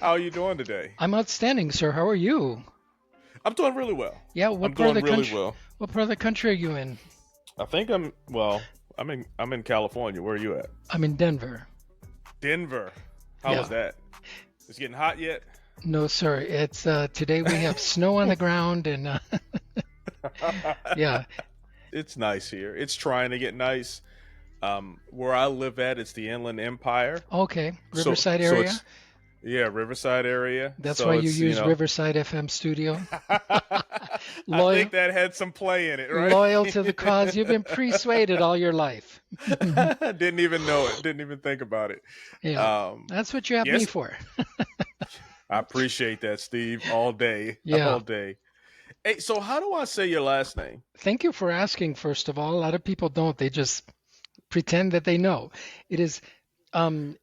How are you doing today? I'm outstanding, sir. How are you? I'm doing really well. Yeah, I'm doing really well. what part of the country are you in? I think I'm in California. Where are you at? I'm in Denver. Denver. How Yeah. was that? It's getting hot yet? No, sir. It's today we have snow on the ground and yeah. It's nice here. It's trying to get nice. Where I live at, it's the Inland Empire. Okay. So Riverside so area. it's yeah, Riverside area. That's So why you it's, use Riverside FM studio. I Loyal think that had some play in it, right? loyal to the cause. You've been persuaded all your life. Didn't even know it. Didn't even think about it. Yeah. That's what you have me Yes, for. I appreciate that, Steve. All day, Yeah. all day. Hey, so how do I say your last name? Thank you for asking, first of all. A lot of people don't. They just pretend that they know. It is,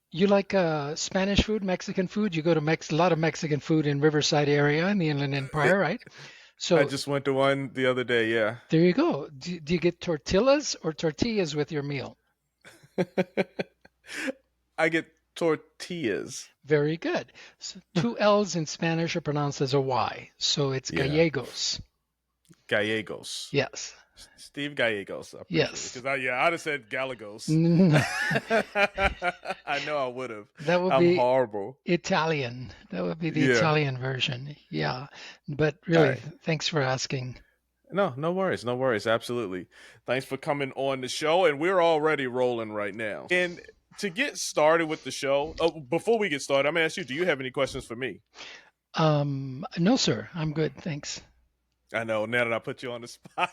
you like Spanish food, Mexican food? You go to a lot of Mexican food in Riverside area in the Inland Empire, right? I So just went to one the other day. Yeah. there you go. Do you get tortillas or tortillas with your meal? I get tortillas. Very good. So two L's in Spanish are pronounced as a Y. So it's Yeah. Gallegos. Gallegos. Yes. Steve Gallegos. I appreciate it. Yes. Because I'd have said Gallegos. I know I would have. That would I'm be horrible. Italian. That would be the Yeah. Italian version. Yeah. But All really, right. thanks for asking. No worries. No worries. Absolutely. Thanks for coming on the show. And we're already rolling right now. And to get started with the show, before we get started, I'm going to ask you, do you have any questions for me? No, sir. I'm good. Thanks. I know, now that I put you on the spot.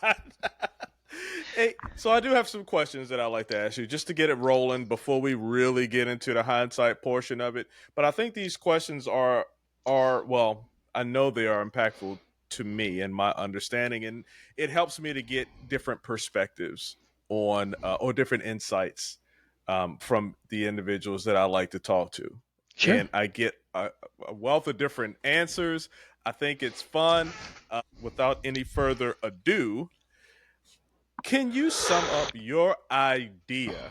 Hey, so I do have some questions that I'd like to ask you just to get it rolling before we really get into the hindsight portion of it. But I think these questions are well, I know they are impactful to me and my understanding, and it helps me to get different perspectives on or different insights from the individuals that I like to talk to. Sure. And I get a wealth of different answers. I think it's fun. Without any further ado, can you sum up your idea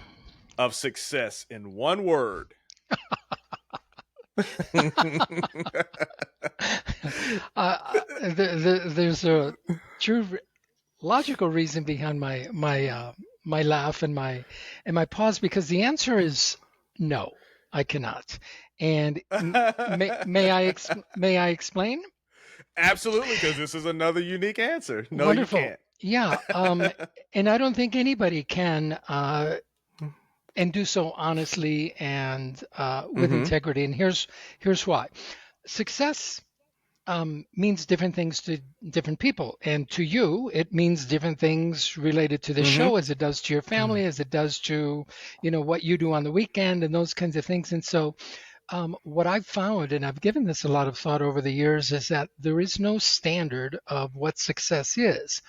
of success in one word? There's a true logical reason behind my laugh and my pause because the answer is no, I cannot. And may I explain? Absolutely, because this is another unique answer. No, Wonderful. you can't. Yeah. And I don't think anybody can and do so honestly and with Mm-hmm. integrity. And here's why. Success means different things to different people. And to you, it means different things related to the Mm-hmm. show as it does to your family, as it does to, what you do on the weekend and those kinds of things. And so what I've found, and I've given this a lot of thought over the years, is that there is no standard of what success is.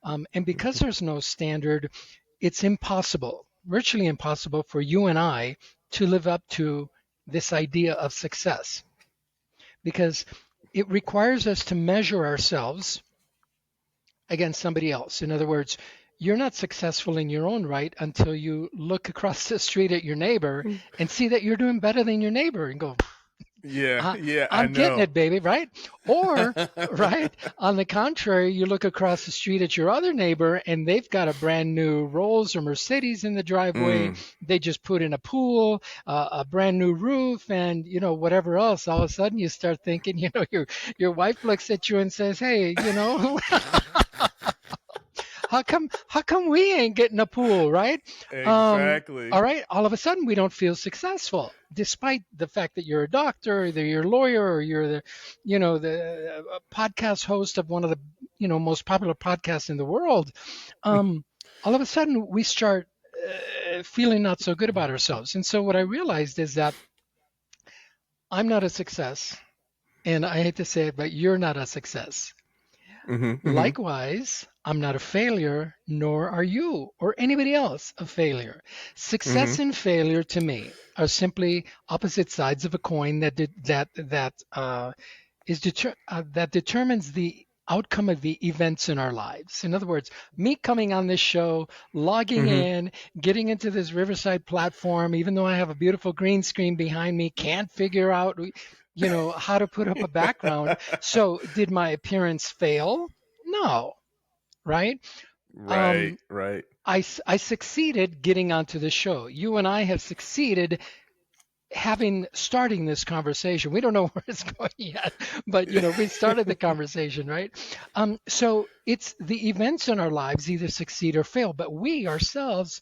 And because there's no standard, it's impossible, virtually impossible for you and I to live up to this idea of success because it requires us to measure ourselves against somebody else. In other words, you're not successful in your own right until you look across the street at your neighbor and see that you're doing better than your neighbor and go, Yeah, yeah, I I'm getting know. it, baby, right? Or, right, on the contrary, you look across the street at your other neighbor and they've got a brand new Rolls or Mercedes in the driveway. Mm. They just put in a pool, a brand new roof, and, whatever else. All of a sudden you start thinking, your wife looks at you and says, hey, how come we ain't getting a pool, right? Exactly. All right. All of a sudden, we don't feel successful, despite the fact that you're a doctor, either you're a lawyer, or you're the podcast host of one of the most popular podcasts in the world. All of a sudden, we start feeling not so good about ourselves. And so, what I realized is that I'm not a success, and I hate to say it, but you're not a success. Mm-hmm, mm-hmm. Likewise, I'm not a failure, nor are you or anybody else a failure. Success Mm-hmm. and failure to me are simply opposite sides of a coin that determines the outcome of the events in our lives. In other words, me coming on this show, logging Mm-hmm. in, getting into this Riverside platform, even though I have a beautiful green screen behind me, can't figure out. how to put up a background. So did my appearance fail? No, right? Right, Um, right. I succeeded getting onto the show. You and I have succeeded starting this conversation. We don't know where it's going yet, but we started the conversation, right? So it's the events in our lives either succeed or fail, but we ourselves,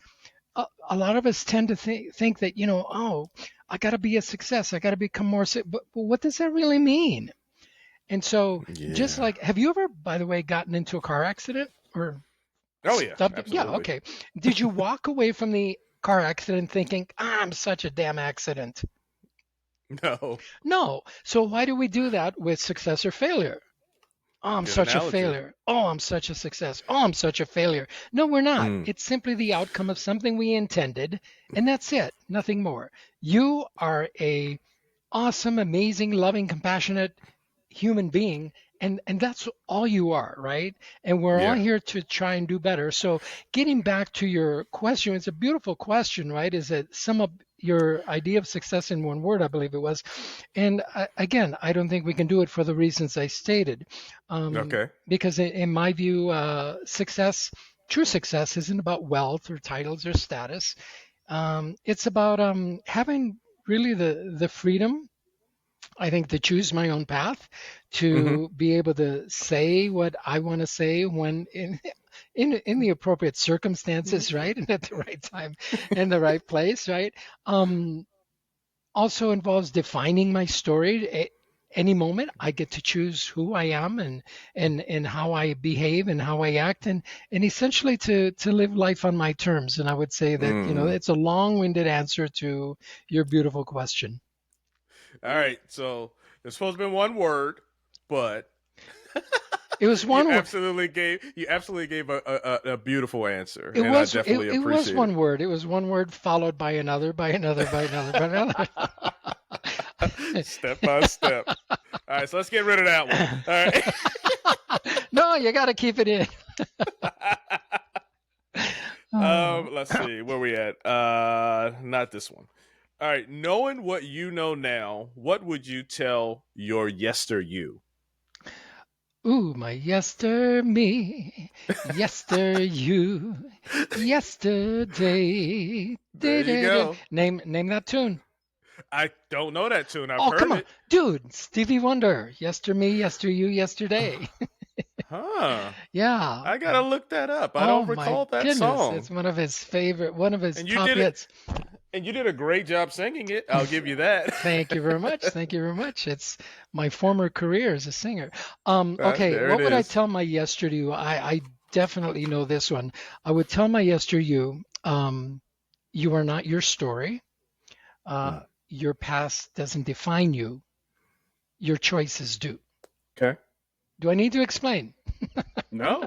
a lot of us tend to think that, oh, I got to be a success. I got to become more, but what does that really mean? And so, just Yeah. like, have you ever, by the way, gotten into a car accident or Oh yeah, stuff? Yeah, absolutely. okay. Did you walk away from the car accident thinking, I'm such a damn accident? No. No. So why do we do that with success or failure? Oh, I'm Good such a analogy. failure. Oh, I'm such a success. Oh, I'm such a failure. No, we're not. Mm. It's simply the outcome of something we intended, and that's it. Nothing more. You are a awesome, amazing, loving, compassionate human being, and that's all you are, right? And we're all Yeah. here to try and do better. So getting back to your question, it's a beautiful question, right? Is it sum up your idea of success in one word, I believe it was. And again, I don't think we can do it for the reasons I stated, Okay. because in my view, true success isn't about wealth or titles or status. It's about having really the freedom, I think, to choose my own path, Mm-hmm. to be able to say what I want to say when in the appropriate circumstances, right, and at the right time, in the right place, right. Um, Also involves defining my story. Any moment, I get to choose who I am and how I behave and how I act, and essentially to live life on my terms. And I would say that Mm. it's a long-winded answer to your beautiful question. All right. So it's supposed to be one word, but It was one word. you absolutely gave a beautiful answer, It and I was it, definitely it was appreciate one word. It was one word followed by another, by another, by another, by another. it. Step by step. All right. So let's get rid of that one. All right. No, you got to keep it in. Oh. Let's see where we at. Not this one. All right. Knowing what you know now, what would you tell your yester you? Ooh, my yester me, yester you, yesterday. There you go. Name that tune. I don't know that tune. I've Oh, come heard on, it. dude, Stevie Wonder. Yester me, yester you, yesterday. Huh. Yeah. I gotta look that up. I Oh don't my recall that goodness, song. it's one of his And you top did it. hits. And you did a great job singing it. I'll give you that. Thank you very much. Thank you very much. It's my former career as a singer. Okay, There it what would I is. tell my yesterday you? I definitely know this one. I would tell my yesterday you, you are not your story. Uh, Mm. your past doesn't define you. Your choices do. Okay. Do I need to explain? No,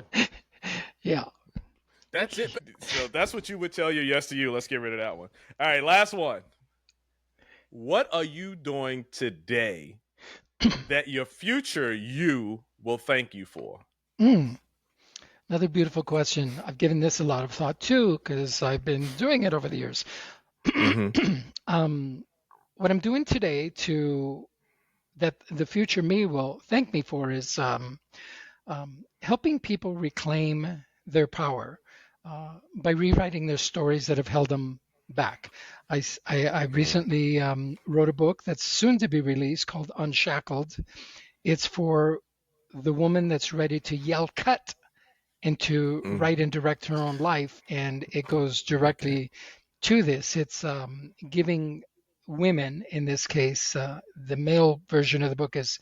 Yeah. that's it. So that's what you would tell your yes to you. Let's get rid of that one. All right, last one. What are you doing today that your future you will thank you for? Mm, Another beautiful question. I've given this a lot of thought too, because I've been doing it over the years. Mm-hmm. um, what I'm doing today to that the future me will thank me for is helping people reclaim their power by rewriting their stories that have held them back. I Mm. recently wrote a book that's soon to be released called Unshackled. It's for the woman that's ready to yell cut and to Mm. write and direct her own life. And it goes Okay. directly to this. It's giving women, in this case, the male version of the book is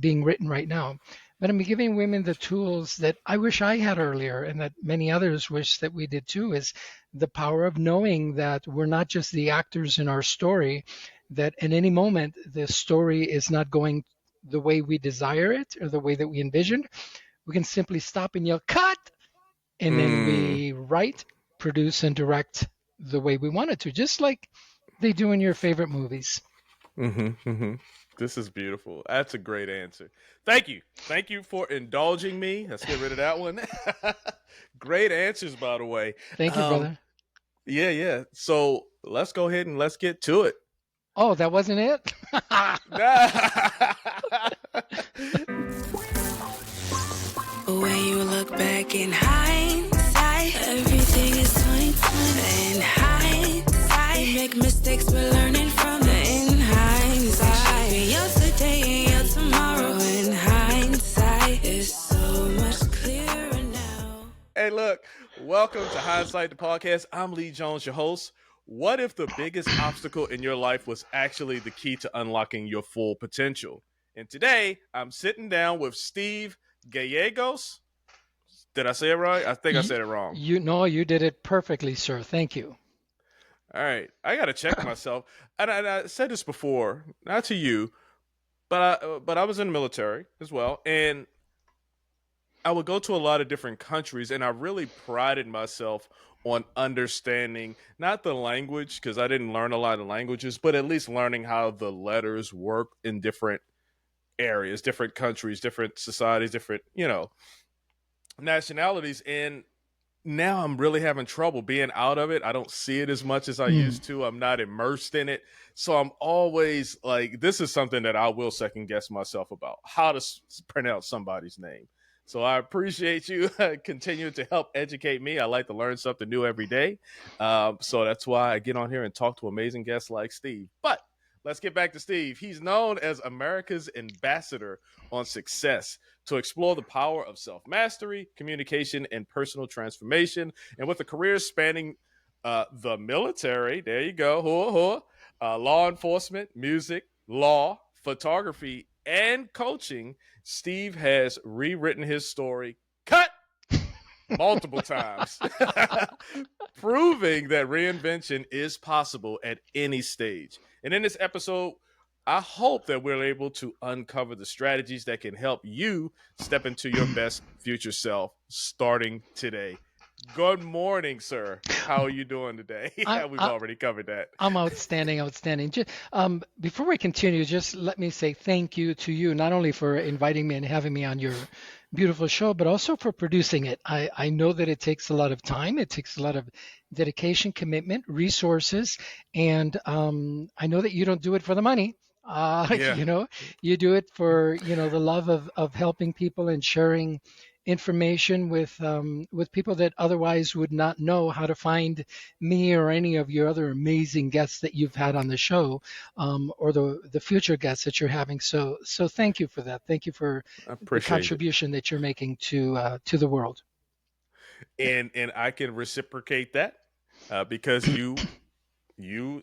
being written right now. But I'm giving women the tools that I wish I had earlier, and that many others wish that we did too. Is the power of knowing that we're not just the actors in our story. That at any moment the story is not going the way we desire it or the way that we envisioned. We can simply stop and yell "cut," and then Mm. we write, produce, and direct the way we want it to, just like they do in your favorite movies. Mm-hmm. Mm-hmm. This is beautiful. That's a great answer. Thank you. Thank you for indulging me. Let's get rid of that one. Great answers, by the way. Thank you, Um, brother. yeah, yeah. So let's go ahead and let's get to it. Oh, that wasn't it? When you look back in hindsight, everything is 2020. In hindsight, we make mistakes, we're learning from the in hindsight. Yesterday and your tomorrow in hindsight is so much clearer now. Hey, look, welcome to Hindsight the Podcast. I'm Lee Jones, your host. What if the biggest obstacle in your life was actually the key to unlocking your full potential? And today, I'm sitting down with Steve Gallegos. Did I say it right? I think I said it wrong. You did it perfectly, sir. Thank you. All right. I got to check myself. And I said this before, not to you, but I was in the military as well. And I would go to a lot of different countries, and I really prided myself on understanding not the language, because I didn't learn a lot of languages, but at least learning how the letters work in different areas, different countries, different societies, different, nationalities. And now I'm really having trouble being out of it. I don't see it as much as I used to. I'm not immersed in it. So I'm always like, this is something that I will second guess myself about, how to pronounce somebody's name. So I appreciate you continuing to help educate me. I like to learn something new every day. So that's why I get on here and talk to amazing guests like Steve. But let's get back to Steve. He's known as America's ambassador on success to explore the power of self-mastery, communication, and personal transformation. And with a career spanning the military, there you go, law enforcement, music, law, photography, and coaching, Steve has rewritten his story, cut, multiple times, proving that reinvention is possible at any stage. And in this episode, I hope that we're able to uncover the strategies that can help you step into your best future self starting today. Good morning, sir. How are you doing today? We've already covered that. I'm outstanding. Before we continue, just let me say thank you to you, not only for inviting me and having me on your beautiful show, but also for producing it. I know that it takes a lot of time. It takes a lot of dedication, commitment, resources, and I know that you don't do it for the money. You do it for, the love of helping people and sharing information with people that otherwise would not know how to find me or any of your other amazing guests that you've had on the show, or the future guests that you're having. So thank you for that. Thank you for the contribution that you're making to the world. And I can reciprocate that because you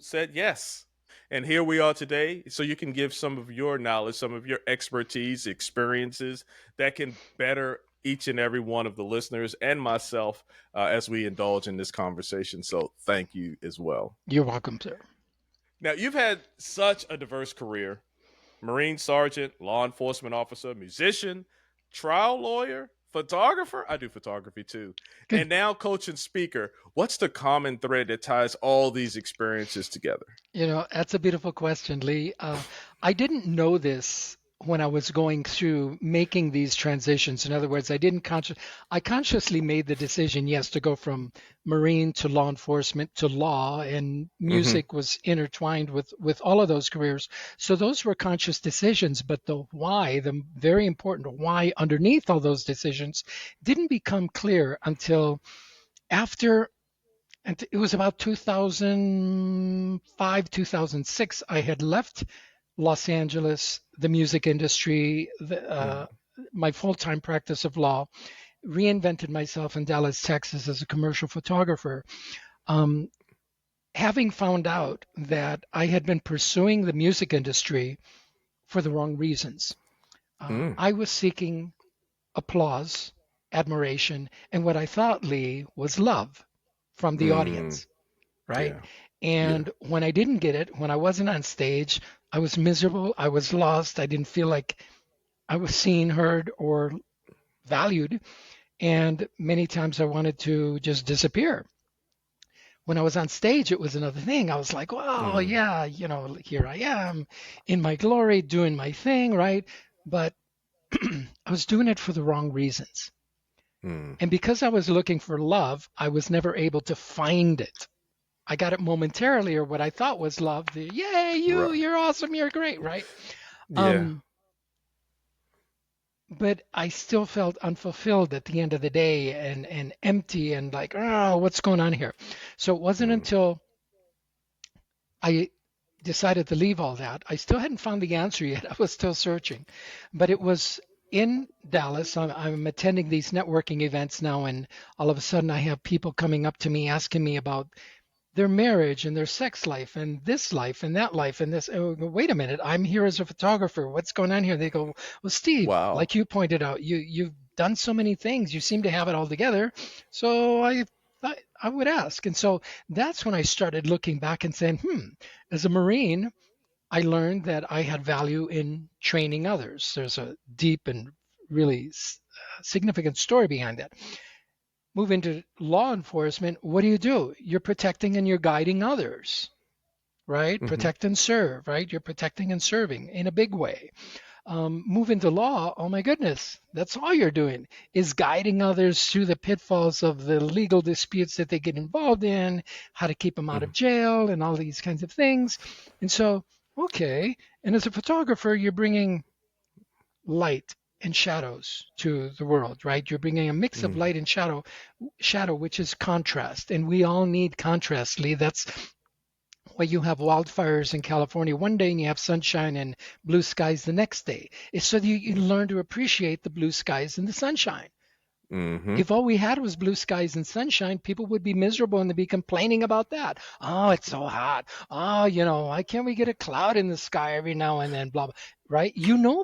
said yes. And here we are today, so you can give some of your knowledge, some of your expertise, experiences that can better each and every one of the listeners and myself as we indulge in this conversation. So thank you as well. You're welcome, sir. Now, you've had such a diverse career: Marine sergeant, law enforcement officer, musician, trial lawyer, photographer. I do photography too. Good. And now coach and speaker. What's the common thread that ties all these experiences together? That's a beautiful question, Lee. I didn't know this when I was going through making these transitions. In other words, I consciously made the decision, yes, to go from Marine to law enforcement to law, and music was intertwined with all of those careers. So those were conscious decisions, but the why, the very important why underneath all those decisions, didn't become clear until after, and it was about 2005, 2006, I had left Los Angeles, the music industry, my full-time practice of law, reinvented myself in Dallas, Texas as a commercial photographer. Having found out that I had been pursuing the music industry for the wrong reasons. I was seeking applause, admiration, and what I thought, Lee, was love from the audience, right? Yeah. And when I didn't get it, when I wasn't on stage, I was miserable. I was lost. I didn't feel like I was seen, heard, or valued. And many times I wanted to just disappear. When I was on stage, it was another thing. I was like, well, yeah, here I am in my glory, doing my thing, right? But I was doing it for the wrong reasons. And because I was looking for love, I was never able to find it. I got it momentarily, or what I thought was love. The yay, Right. you're awesome, you're great, right? Yeah. Um, but I still felt unfulfilled at the end of the day, and empty, and like, oh, what's going on here? So it wasn't Mm. until I decided to leave all that. I still hadn't found the answer yet. I was still searching, but it was in Dallas. I'm attending these networking events now, and all of a sudden I have people coming up to me asking me about their marriage and their sex life and that life and this. Oh, wait a minute, I'm here as a photographer. What's going on here? They go, well, Steve, Wow. like you pointed out, you've done so many things. You seem to have it all together. So I thought I would ask. And so that's when I started looking back and saying, as a Marine, I learned that I had value in training others. There's a deep and really significant story behind that. Move into law enforcement, what do? You're protecting and you're guiding others, right? Hmm. Protect and serve, right? You're protecting and serving in a big way. Move into law, oh my goodness, that's all you're doing is guiding others through the pitfalls of the legal disputes that they get involved in, how to keep them out Hmm. of jail, and all these kinds of things. And so, okay, and as a photographer, you're bringing light and shadows to the world, right? You're bringing a mix of Hmm. light and shadow, which is contrast, and we all need contrast, Lee. That's why you have wildfires in California one day and you have sunshine and blue skies the next day. It's so that you learn to appreciate the blue skies and the sunshine. Hmm. If all we had was blue skies and sunshine, people would be miserable and they'd be complaining about that. Oh, it's so hot. Oh, why can't we get a cloud in the sky every now and then? Blah, blah. Right?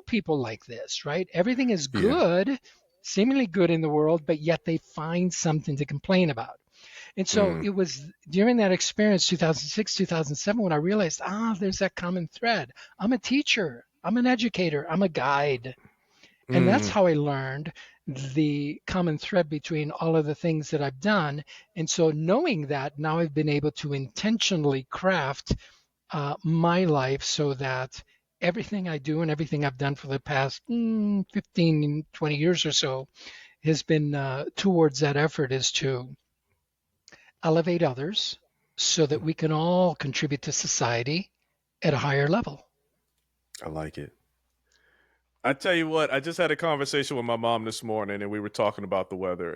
People like this, right? Everything is Yeah. good, seemingly good in the world, but yet they find something to complain about. And so Mm. it was during that experience, 2006, 2007, when I realized, there's that common thread. I'm a teacher. I'm an educator. I'm a guide. And that's Mm. how I learned the common thread between all of the things that I've done. And so knowing that, now I've been able to intentionally craft my life so that everything I do and everything I've done for the past 15, 20 years or so has been towards that effort, is to elevate others so that we can all contribute to society at a higher level. I like it. I tell you what, I just had a conversation with my mom this morning, and we were talking about the weather.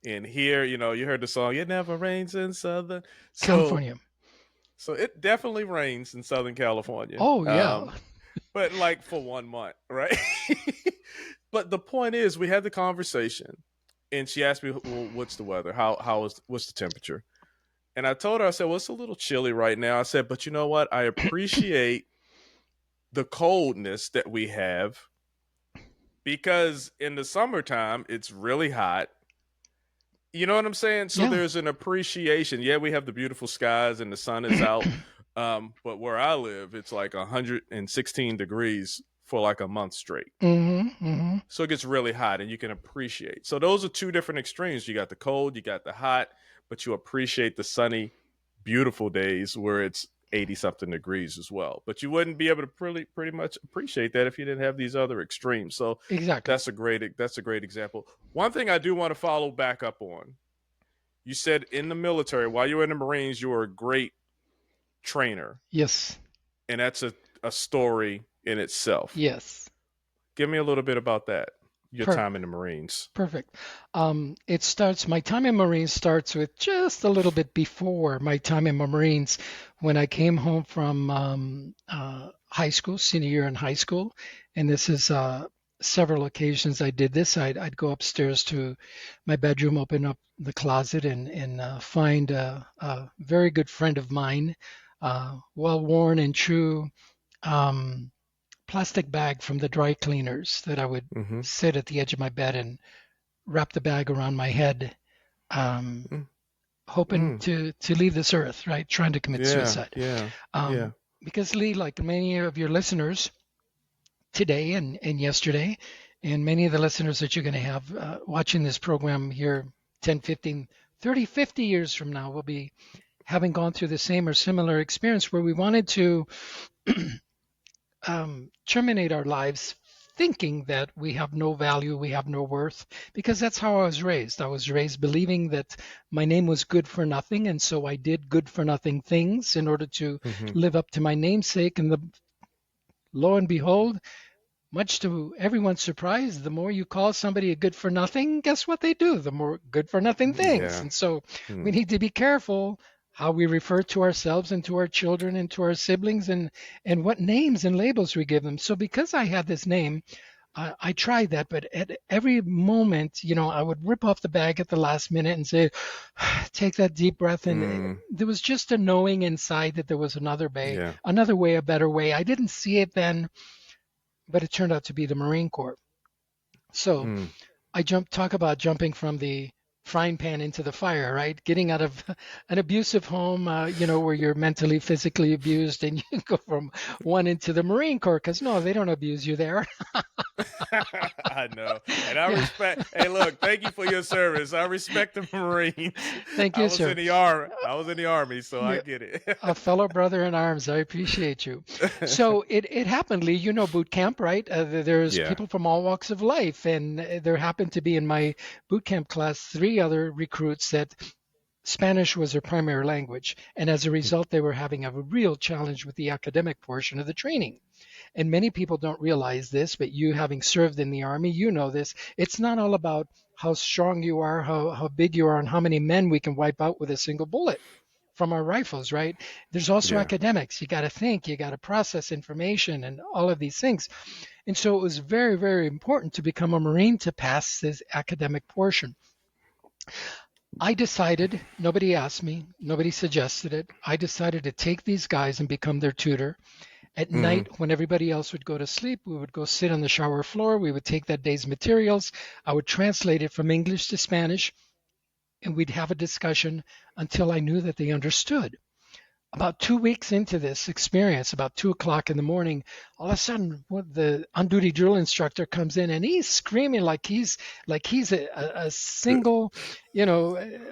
And here, you heard the song "It Never Rains in Southern." So California. so it definitely rains in Southern California. Oh, yeah. But like for 1 month, right? But the point is, we had the conversation, and she asked me, "Well, what's the weather? What's the temperature?" And I told her, I said, "Well, it's a little chilly right now." I said, "But you know what? I appreciate the coldness that we have." Because in the summertime, it's really hot. You know what I'm saying? So Yeah. there's an appreciation. Yeah, we have the beautiful skies and the sun is out. But where I live, it's like 116 degrees for like a month straight. Mm-hmm. So it gets really hot and you can appreciate. So those are two different extremes. You got the cold, you got the hot, but you appreciate the sunny, beautiful days where it's 80 something degrees as well. But you wouldn't be able to pretty much appreciate that if you didn't have these other extremes. So Exactly. that's a great example. One thing I do want to follow back up on. You said in the military, while you were in the Marines, you were a great trainer. Yes. And that's a story in itself. Yes. Give me a little bit about that. Your Per- time in the Marines. Perfect. My time in Marines starts with just a little bit before my time in Marines, when I came home from high school, senior year in high school. And this is several occasions I did this. I'd go upstairs to my bedroom, open up the closet, and find a very good friend of mine, well worn and true, plastic bag from the dry cleaners that I would Mm-hmm. sit at the edge of my bed and wrap the bag around my head, Mm. hoping Mm. to leave this earth, right? Trying to commit suicide. Yeah. Because Lee, like many of your listeners today and yesterday, and many of the listeners that you're going to have watching this program here 10, 15, 30, 50 years from now will be having gone through the same or similar experience where we wanted to terminate our lives thinking that we have no value, we have no worth, because that's how I was raised. I was raised believing that my name was good for nothing, and so I did good for nothing things in order to Hmm. live up to my namesake. And lo and behold, much to everyone's surprise, the more you call somebody a good for nothing, guess what they do? The more good for nothing things. Yeah. And so we Mm. need to be careful how we refer to ourselves and to our children and to our siblings, and what names and labels we give them. So because I had this name, I tried that, but at every moment, I would rip off the bag at the last minute and say, take that deep breath. And Mm. there was just a knowing inside that there was Yeah. another way, a better way. I didn't see it then, but it turned out to be the Marine Corps. So Mm. talk about jumping from the frying pan into the fire, right? Getting out of an abusive home, where you're mentally, physically abused, and you go from one into the Marine Corps, because no, they don't abuse you there. I know. And I Yeah. respect, hey, look, thank you for your service. I respect the Marines. Thank I you, was in sir. the army. I was in the army, so I Yeah, get it. a fellow brother in arms. I appreciate you. So it happened, Lee. You know boot camp, right? There's Yeah. people from all walks of life, and there happened to be in my boot camp class 3 other recruits that Spanish was their primary language, and as a result, they were having a real challenge with the academic portion of the training. And many people don't realize this, but you, having served in the Army, you know this. It's not all about how strong you are, how big you are, and how many men we can wipe out with a single bullet from our rifles, right? There's also Yeah. academics. You got to think, you got to process information, and all of these things. And so it was very, very important to become a Marine to pass this academic portion. I decided, nobody asked me, nobody suggested it. I decided to take these guys and become their tutor. At Mm. night, when everybody else would go to sleep, we would go sit on the shower floor. We would take that day's materials. I would translate it from English to Spanish, and we'd have a discussion until I knew that they understood. About 2 weeks into this experience, about 2 o'clock in the morning, all of a sudden, the on-duty drill instructor comes in and he's screaming like he's a single,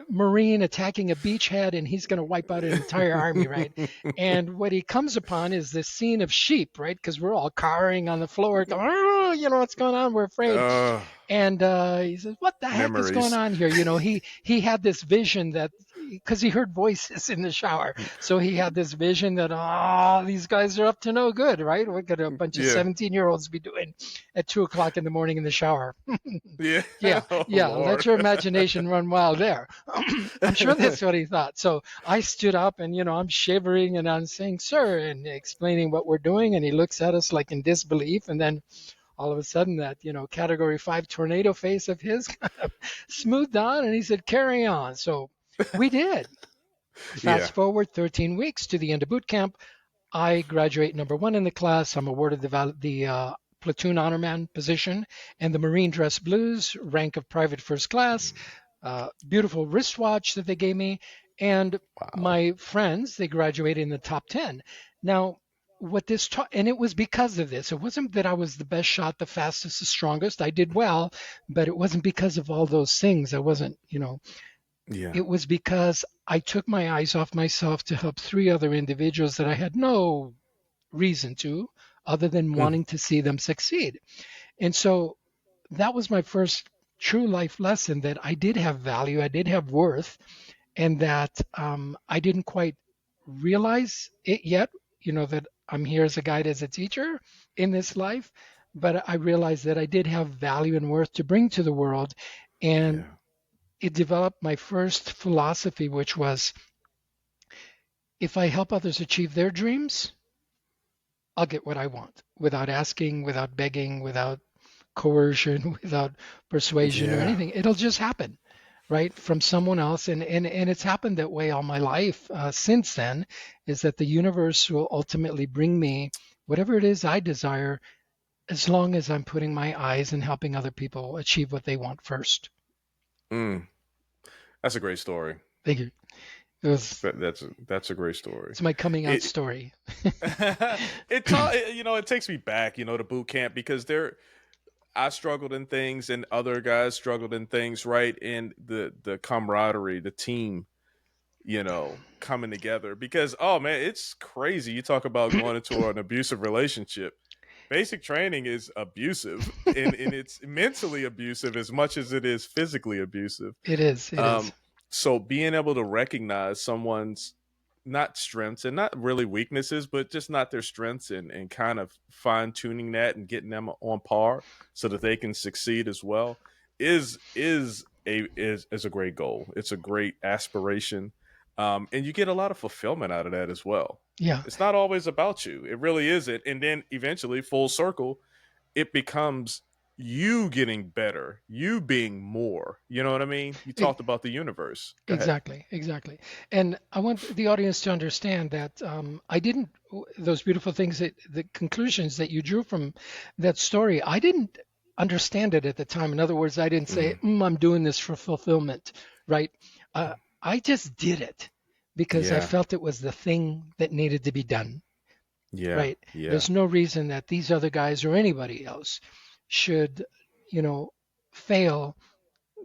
Marine attacking a beachhead, and he's going to wipe out an entire army, right? And what he comes upon is this scene of sheep, right? Because we're all cowering on the floor, going, oh, what's going on? We're afraid. Uh, And he says, "What the heck is going Memories. on here?" He had this vision that, because he heard voices in the shower, so he had this vision that, these guys are up to no good, right? What could a bunch of Yeah. 17-year-olds be doing at 2 o'clock in the morning in the shower? Yeah. Yeah, Oh, yeah. Let Lord. your imagination run wild there. I'm sure that's what he thought. So I stood up, and I'm shivering, and I'm saying, "Sir," and explaining what we're doing, and he looks at us like in disbelief, and then all of a sudden that category 5 tornado face of his smoothed on, and he said, "Carry on." So we did. Yeah. Fast forward 13 weeks to the end of boot camp. I graduate number 1 in the class. I'm awarded the platoon honorman position and the Marine Dress Blues rank of private first class. Beautiful wristwatch that they gave me, and Wow. my friends, they graduated in the top 10. Now, what this taught, and it was because of this. It wasn't that I was the best shot, the fastest, the strongest. I did well, but it wasn't because of all those things. I wasn't, Yeah. it was because I took my eyes off myself to help 3 other individuals that I had no reason to, other than Mm. wanting to see them succeed. And so that was my first true life lesson, that I did have value, I did have worth, and that I didn't quite realize it yet, that I'm here as a guide, as a teacher in this life, but I realized that I did have value and worth to bring to the world. And Yeah. it developed my first philosophy, which was, if I help others achieve their dreams, I'll get what I want, without asking, without begging, without coercion, without persuasion or Yeah. anything. It'll just happen, right, from someone else. And it's happened that way all my life since then, is that the universe will ultimately bring me whatever it is I desire, as long as I'm putting my eyes and helping other people achieve what they want first. Mm. That's a great story. Thank you. That's a great story. It's my coming out It story. it takes me back, to boot camp, because I struggled in things and other guys struggled in things, right? And the camaraderie, the team, coming together, because, oh man, it's crazy. You talk about going into an abusive relationship. basic training is abusive, and it's mentally abusive as much as it is physically abusive. It is. It is. So being able to recognize someone's not strengths and not really weaknesses, but just not their strengths, and kind of fine tuning that and getting them on par so that they can succeed as well is a great goal. It's a great aspiration. And you get a lot of fulfillment out of that as well. Yeah. It's not always about you. It really isn't. And then eventually, full circle, it becomes you getting better, you being more. You know what I mean? You talked about the universe. Go ahead. Exactly. And I want the audience to understand that I didn't, those beautiful things, the conclusions that you drew from that story, I didn't understand it at the time. In other words, I didn't say, I'm doing this for fulfillment, right? I just did it because I felt it was the thing that needed to be done. Yeah. Right. Yeah. There's no reason that these other guys or anybody else should, fail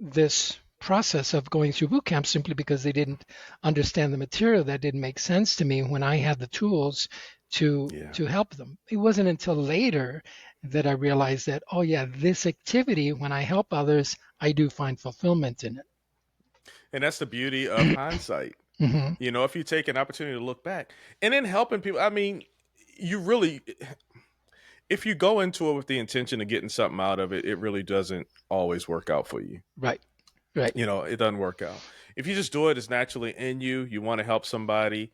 this process of going through boot camp simply because they didn't understand the material. That didn't make sense to me when I had the tools to help them. It wasn't until later that I realized that, this activity, when I help others, I do find fulfillment in it. And that's the beauty of hindsight. Mm-hmm. If you take an opportunity to look back and then helping people, I mean, you really, if you go into it with the intention of getting something out of it, it really doesn't always work out for you. Right. It doesn't work out. If you just do it as naturally in you want to help somebody,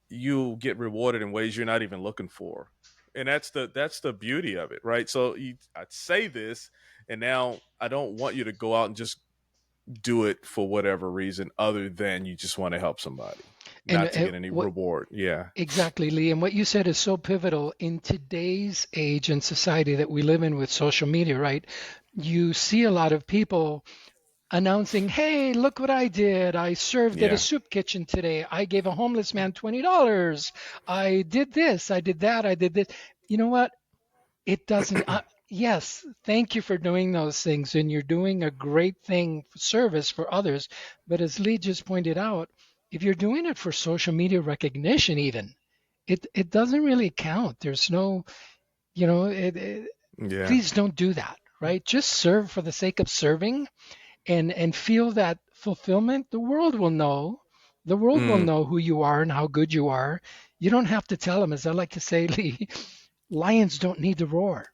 you get rewarded in ways you're not even looking for. And that's the beauty of it, right? So I'd say this, and now I don't want you to go out and just do it for whatever reason other than you just want to help somebody, not to get any reward. Yeah, exactly, Lee. And what you said is so pivotal in today's age and society that we live in with social media, right? You see a lot of people announcing, hey, look what I did. I served at a soup kitchen today. I gave a homeless man $20. I did this. I did that. I did this. You know what? It doesn't. Yes, thank you for doing those things, and you're doing a great thing for service for others. But as Lee just pointed out, if you're doing it for social media recognition, even it doesn't really count. There's no, please don't do that, right? Just serve for the sake of serving, and feel that fulfillment. The world will know. The world will know who you are and how good you are. You don't have to tell them, as I like to say, Lee. Lions don't need to roar.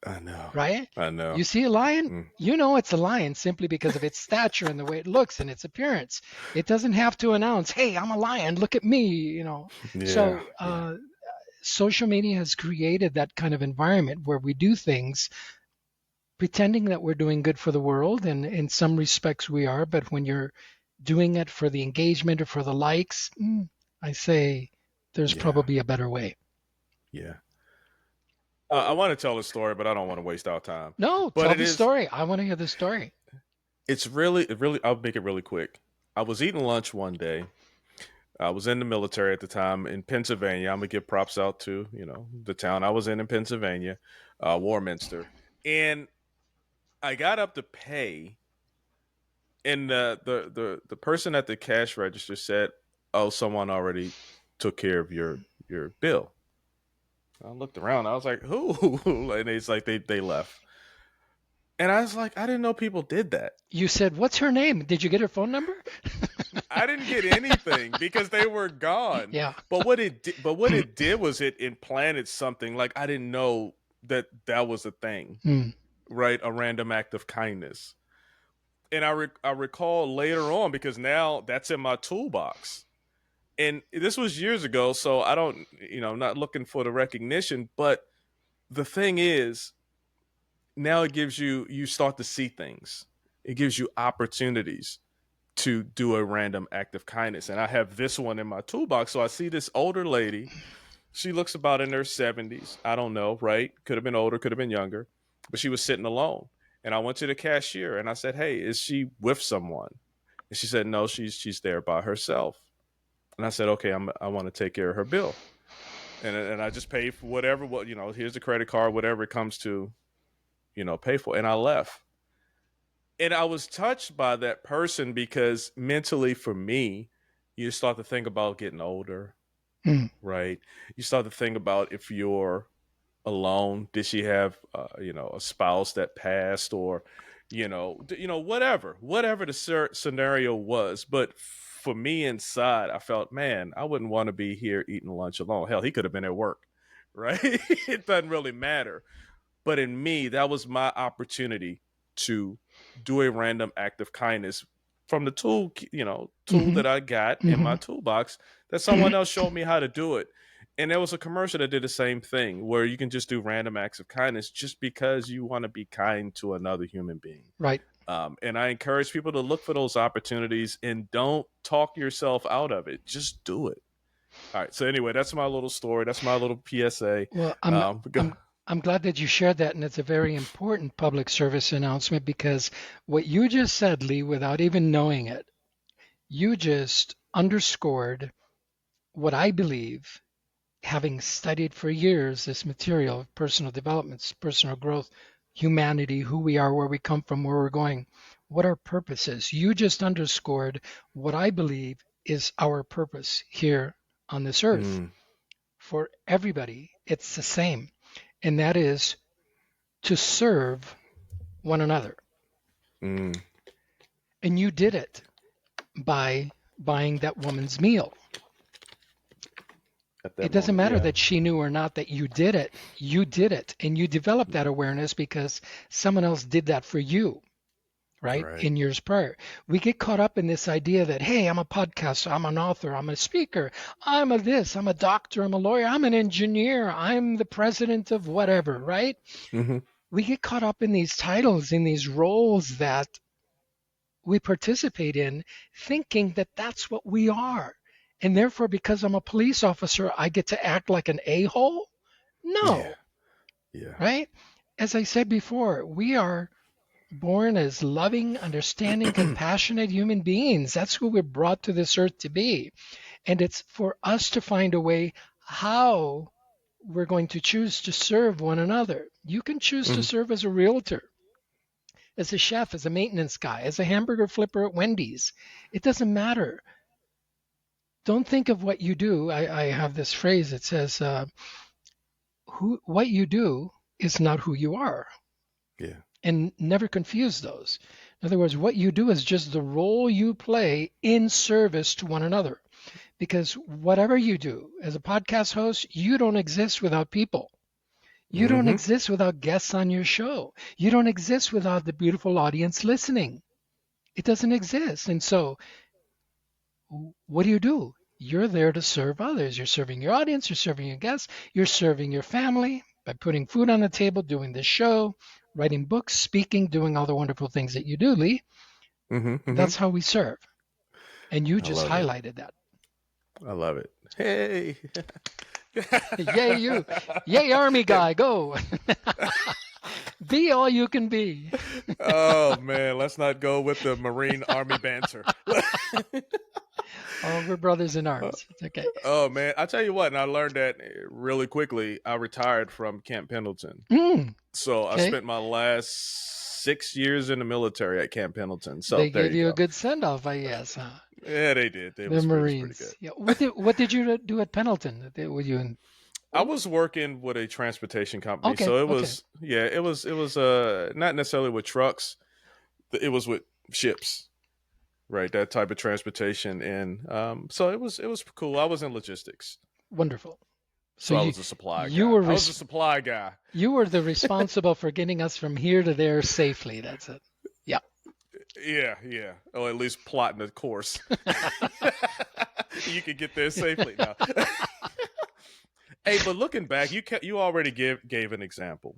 I know. Right? I know. You see a lion, you know it's a lion simply because of its stature and the way it looks and its appearance. It doesn't have to announce, hey, I'm a lion, look at me, So social media has created that kind of environment where we do things pretending that we're doing good for the world, and in some respects we are, but when you're doing it for the engagement or for the likes, I say there's probably a better way. Yeah. I want to tell a story, but I don't want to waste our time. No, tell the story. I want to hear the story. It's really, I'll make it really quick. I was eating lunch one day. I was in the military at the time in Pennsylvania. I'm going to give props out to, the town I was in Pennsylvania, Warminster. And I got up to pay, and the person at the cash register said, oh, someone already took care of your bill. I looked around. I was like, who? And it's like they left. And I was like, I didn't know people did that. You said, what's her name? Did you get her phone number? I didn't get anything because they were gone. Yeah. But what it did was it implanted something. Like, I didn't know that was a thing, right? A random act of kindness. And I recall later on, because now that's in my toolbox. And this was years ago, so I don't, I'm not looking for the recognition. But the thing is, now it gives you start to see things. It gives you opportunities to do a random act of kindness. And I have this one in my toolbox. So I see this older lady. She looks about in her 70s. I don't know, right? Could have been older, could have been younger. But she was sitting alone. And I went to the cashier and I said, hey, is she with someone? And she said, no, she's there by herself. And I said, okay, I want to take care of her bill. And I just paid for whatever, here's the credit card, whatever it comes to, pay for. And I left. And I was touched by that person because mentally for me, you start to think about getting older, right? You start to think about if you're alone? Did she have, a spouse that passed, or, whatever the scenario was? But for me inside, I felt, man, I wouldn't want to be here eating lunch alone. Hell, he could have been at work, right? It doesn't really matter. But in me, that was my opportunity to do a random act of kindness from the tool Mm-hmm. that I got in Mm-hmm. my toolbox, that someone else showed me how to do it. And there was a commercial that did the same thing, where you can just do random acts of kindness just because you want to be kind to another human being. Right. And I encourage people to look for those opportunities and don't talk yourself out of it. Just do it. All right. So anyway, that's my little story. That's my little PSA. Well, Go. I'm glad that you shared that, and it's a very important public service announcement, because what you just said, Lee, without even knowing it, you just underscored what I believe, having studied for years this material of personal development, personal growth, humanity, who we are, where we come from, where we're going, what our purpose is. You just underscored what I believe is our purpose here on this earth. Mm, For everybody, it's the same, and that is to serve one another. mm, And you did it by buying that woman's meal. at that It doesn't moment, matter yeah. that she knew or not that you did it. You did it, and you developed that awareness because someone else did that for you, right? Right. In years prior. We get caught up in this idea that, hey, I'm a podcaster, I'm an author, I'm a speaker, I'm a this, I'm a doctor, I'm a lawyer, I'm an engineer, I'm the president of whatever, right? Mm-hmm. We get caught up in these titles, in these roles that we participate in, thinking that that's what we are. And therefore, because I'm a police officer, I get to act like an a-hole? Yeah. No, Yeah. right? As I said before, we are born as loving, understanding, compassionate human beings. That's who we're brought to this earth to be. And it's for us to find a way how we're going to choose to serve one another. You can choose to Mm-hmm. serve as a realtor, as a chef, as a maintenance guy, as a hamburger flipper at Wendy's. It doesn't matter. Don't think of what you do. I have this phrase that says, what you do is not who you are. Yeah. And never confuse those. In other words, what you do is just the role you play in service to one another. Because whatever you do, as a podcast host, you don't exist without people. You don't Mm-hmm. exist without guests on your show. You don't exist without the beautiful audience listening. It doesn't exist. And so, what do? You're there to serve others. You're serving your audience. You're serving your guests. You're serving your family by putting food on the table, doing this show, writing books, speaking, doing all the wonderful things that you do, Lee. Mm-hmm. Mm-hmm. That's how we serve. And you I just love it. highlighted that. I love it. Hey. Yay, you. Yay, Army guy. Go. Be all you can be. Oh man, let's not go with the Marine Army banter. Oh, we're brothers in arms. It's okay. Oh man, I tell you what, and I learned that really quickly. I retired from Camp Pendleton, so I Okay. spent my last 6 years in the military at Camp Pendleton. So They there gave you you a go. good send-off, I guess, huh? Yeah, they did. It The was pretty Marines. good. Yeah. What did you do at Pendleton? Were you in? I was working with a transportation company, Okay. so it Okay. was it was not necessarily with trucks. It was with ships. Right, that type of transportation, and so it was cool. I was in logistics, Wonderful. so So I you was a supply you guy. were I was a supply guy. you were the responsible for getting us from here to there safely. That's it. Yeah. Yeah, or at least plotting a course. You could get there safely now. Hey, but looking back, you already gave an example.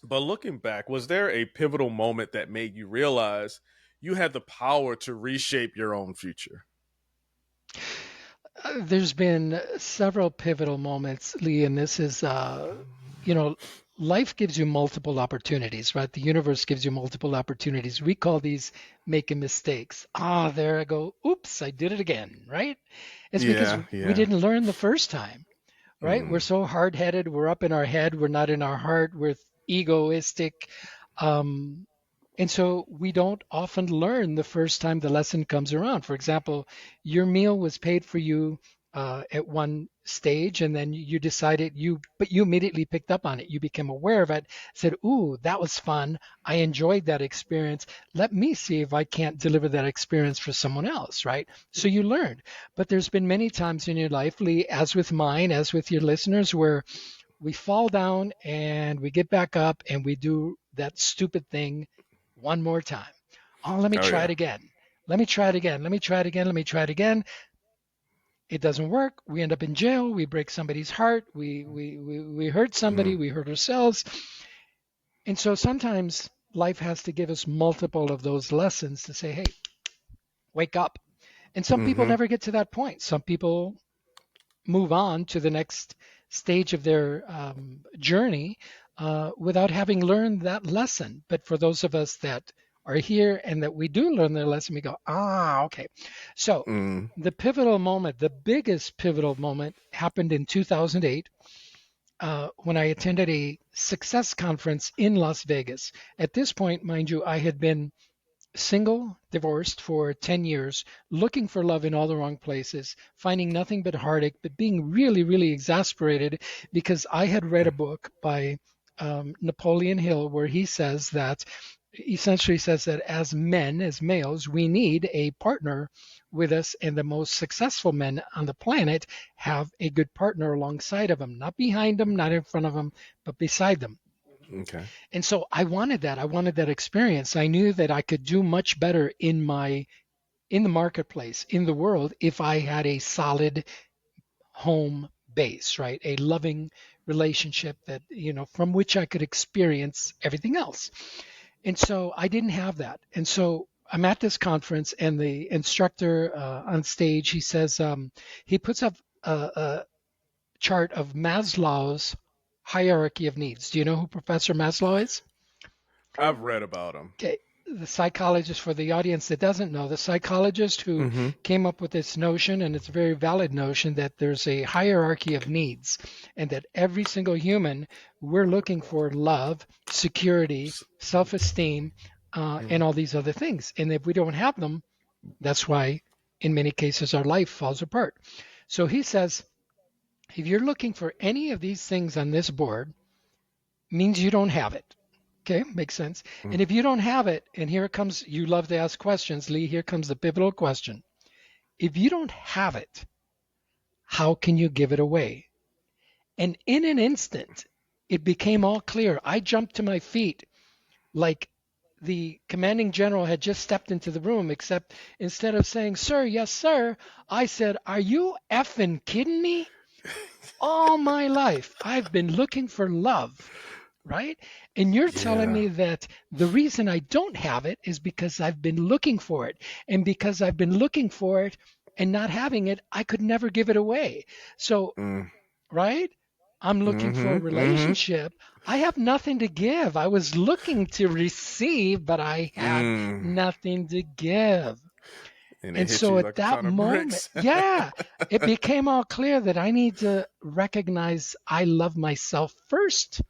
But looking back, was there a pivotal moment that made you realize you had the power to reshape your own future? There's been several pivotal moments, Lee, and this is, life gives you multiple opportunities, right? The universe gives you multiple opportunities. We call these making mistakes. There I go. Oops, I did it again, right? It's because we didn't learn the first time, right? We're so hard-headed. We're up in our head. We're not in our heart. We're egoistic. And so we don't often learn the first time the lesson comes around. For example, your meal was paid for you at one stage, and then you decided but you immediately picked up on it. You became aware of it, said, "Ooh, that was fun. I enjoyed that experience. Let me see if I can't deliver that experience for someone else," right? So you learned. But there's been many times in your life, Lee, as with mine, as with your listeners, where we fall down and we get back up and we do that stupid thing one more time. Oh, let me Oh try yeah. it again. Let me try it again. Let me try it again. Let me try it again. It doesn't work. We end up in jail. We break somebody's heart. We hurt somebody. Mm. We hurt ourselves. And so sometimes life has to give us multiple of those lessons to say, hey, wake up. And some people Mm-hmm. never get to that point. Some people move on to the next stage of their journey without having learned that lesson. But for those of us that are here and that we do learn the lesson, we go, okay. So Mm. the pivotal moment, the biggest pivotal moment happened in 2008 when I attended a success conference in Las Vegas. At this point, mind you, I had been single, divorced for 10 years, looking for love in all the wrong places, finding nothing but heartache, but being really, really exasperated because I had read a book by Napoleon Hill where he says that, essentially says that as men, as males, we need a partner with us, and the most successful men on the planet have a good partner alongside of them, not behind them, not in front of them, but beside them. Okay. And so I wanted that. I wanted that experience. I knew that I could do much better in the marketplace, in the world, if I had a solid home base, right? A loving relationship that, from which I could experience everything else. And so I didn't have that. And so I'm at this conference, and the instructor on stage, he says, he puts up a chart of Maslow's hierarchy of needs. Do you know who Professor Maslow is? I've read about them. Okay, the psychologist, for the audience that doesn't know, the psychologist who Mm-hmm. came up with this notion, and it's a very valid notion, that there's a hierarchy of needs, and that every single human, we're looking for love, security, self-esteem, and all these other things. And if we don't have them, that's why in many cases our life falls apart. So he says, if you're looking for any of these things on this board, means you don't have it. Okay, makes sense. And if you don't have it, and here it comes, you love to ask questions, Lee, here comes the pivotal question. If you don't have it, how can you give it away? And in an instant, it became all clear. I jumped to my feet like the commanding general had just stepped into the room, except instead of saying, "Sir, yes, sir," I said, "Are you effing kidding me? All my life, I've been looking for love." Right? And you're telling me that the reason I don't have it is because I've been looking for it. And because I've been looking for it and not having it, I could never give it away. So, right? I'm looking for a relationship. I have nothing to give. I was looking to receive, but I had nothing to give. And so at that moment, it became all clear that I need to recognize I love myself first.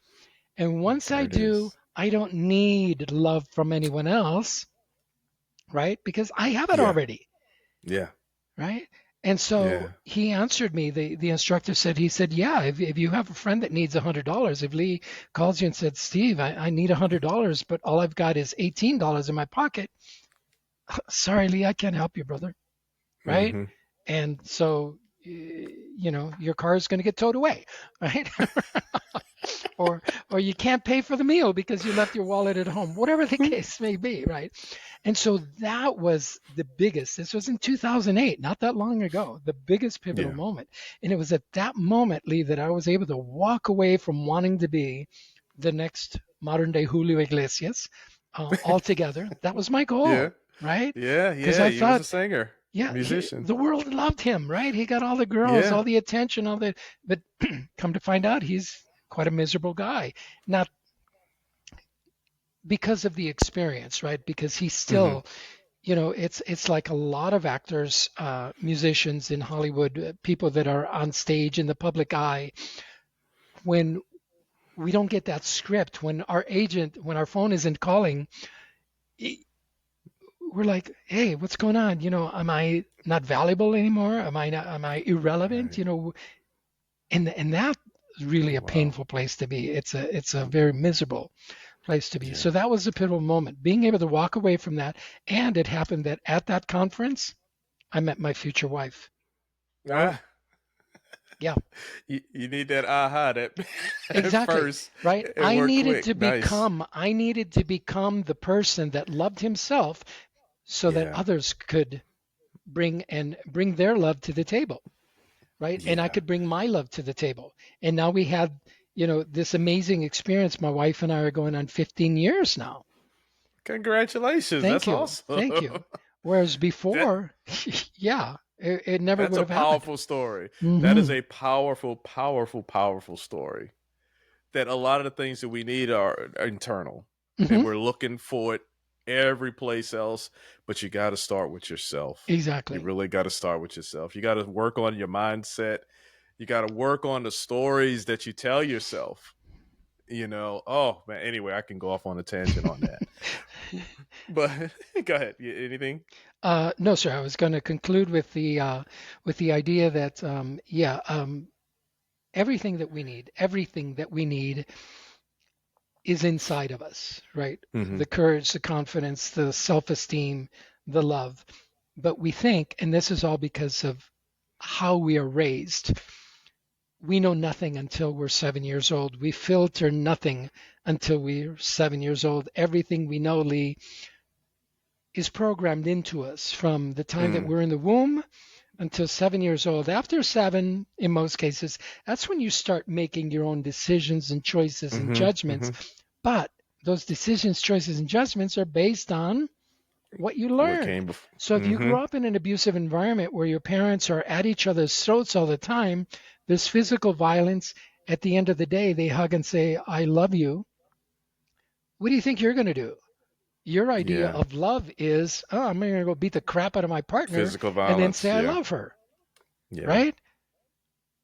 And once I do, I don't need love from anyone else, right? Because I have it already. Yeah. Right? And so he answered me. The instructor said, yeah, if you have a friend that needs $100, if Lee calls you and said, "Steve, I need $100, but all I've got is $18 in my pocket," sorry, Lee, I can't help you, brother. Right? Mm-hmm. And so, your car is going to get towed away, right? or you can't pay for the meal because you left your wallet at home, whatever the case may be, right? And so that was the biggest. This was in 2008, not that long ago, the biggest pivotal moment. And it was at that moment, Lee, that I was able to walk away from wanting to be the next modern day Julio Iglesias altogether. That was my goal, right? Yeah. Because I thought, he was a singer. Yeah, musician. The world loved him, right? He got all the girls, all the attention, all the. But come to find out, he's quite a miserable guy. Not because of the experience, right? Because he's still, it's like a lot of actors, musicians in Hollywood, people that are on stage in the public eye. When we don't get that script, when our phone isn't calling, we're like, hey, what's going on? Am I not valuable anymore? Am I irrelevant? Right. And that's really a Wow. painful place to be. It's a very miserable place to be. Yeah. So that was a pivotal moment, being able to walk away from that. And it happened that at that conference, I met my future wife. Ah, Yeah, you need that aha that at exactly. first. Right. It worked quick. Nice. I needed to become the person that loved himself so that Yeah. others could bring their love to the table. Right. And I Yeah. could bring my love to the table. And now we had, this amazing experience. My wife and I are going on 15 years now. Congratulations. Thank That's you. awesome. Thank you. Whereas that before, yeah, it never that's would a have happened. powerful story. That is Hmm. a powerful, powerful, powerful story. That a lot of the things that we need are internal. And Hmm. we're looking for it every place else, but you got to start with yourself. You Exactly. really got to start with yourself. You got to work on your mindset. You got to work on the stories that you tell yourself. Oh man, anyway, I can go off on a tangent on that. But go ahead. Anything? No, sir. I was going to conclude with the idea that everything that we need is inside of us, right? Mm-hmm. The courage, the confidence, the self-esteem, the love. But we think, and this is all because of how we are raised, we know nothing until we're 7 years old. We filter nothing until we're 7 years old. Everything we know, Lee, is programmed into us from the time that Mm. we're in the womb until 7 years old. After seven, in most cases, that's when you start making your own decisions and choices and Mm-hmm. judgments. Mm-hmm. But those decisions, choices, and judgments are based on what you What learned. came before? So if you Mm-hmm. grow up in an abusive environment where your parents are at each other's throats all the time, there's physical violence. At the end of the day, they hug and say, I love you. What do you think you're going to do? Your idea Yeah. of love is, oh, I'm going to go beat the crap out of my partner Physical and then violence. say I Yeah. love her, Yeah. right?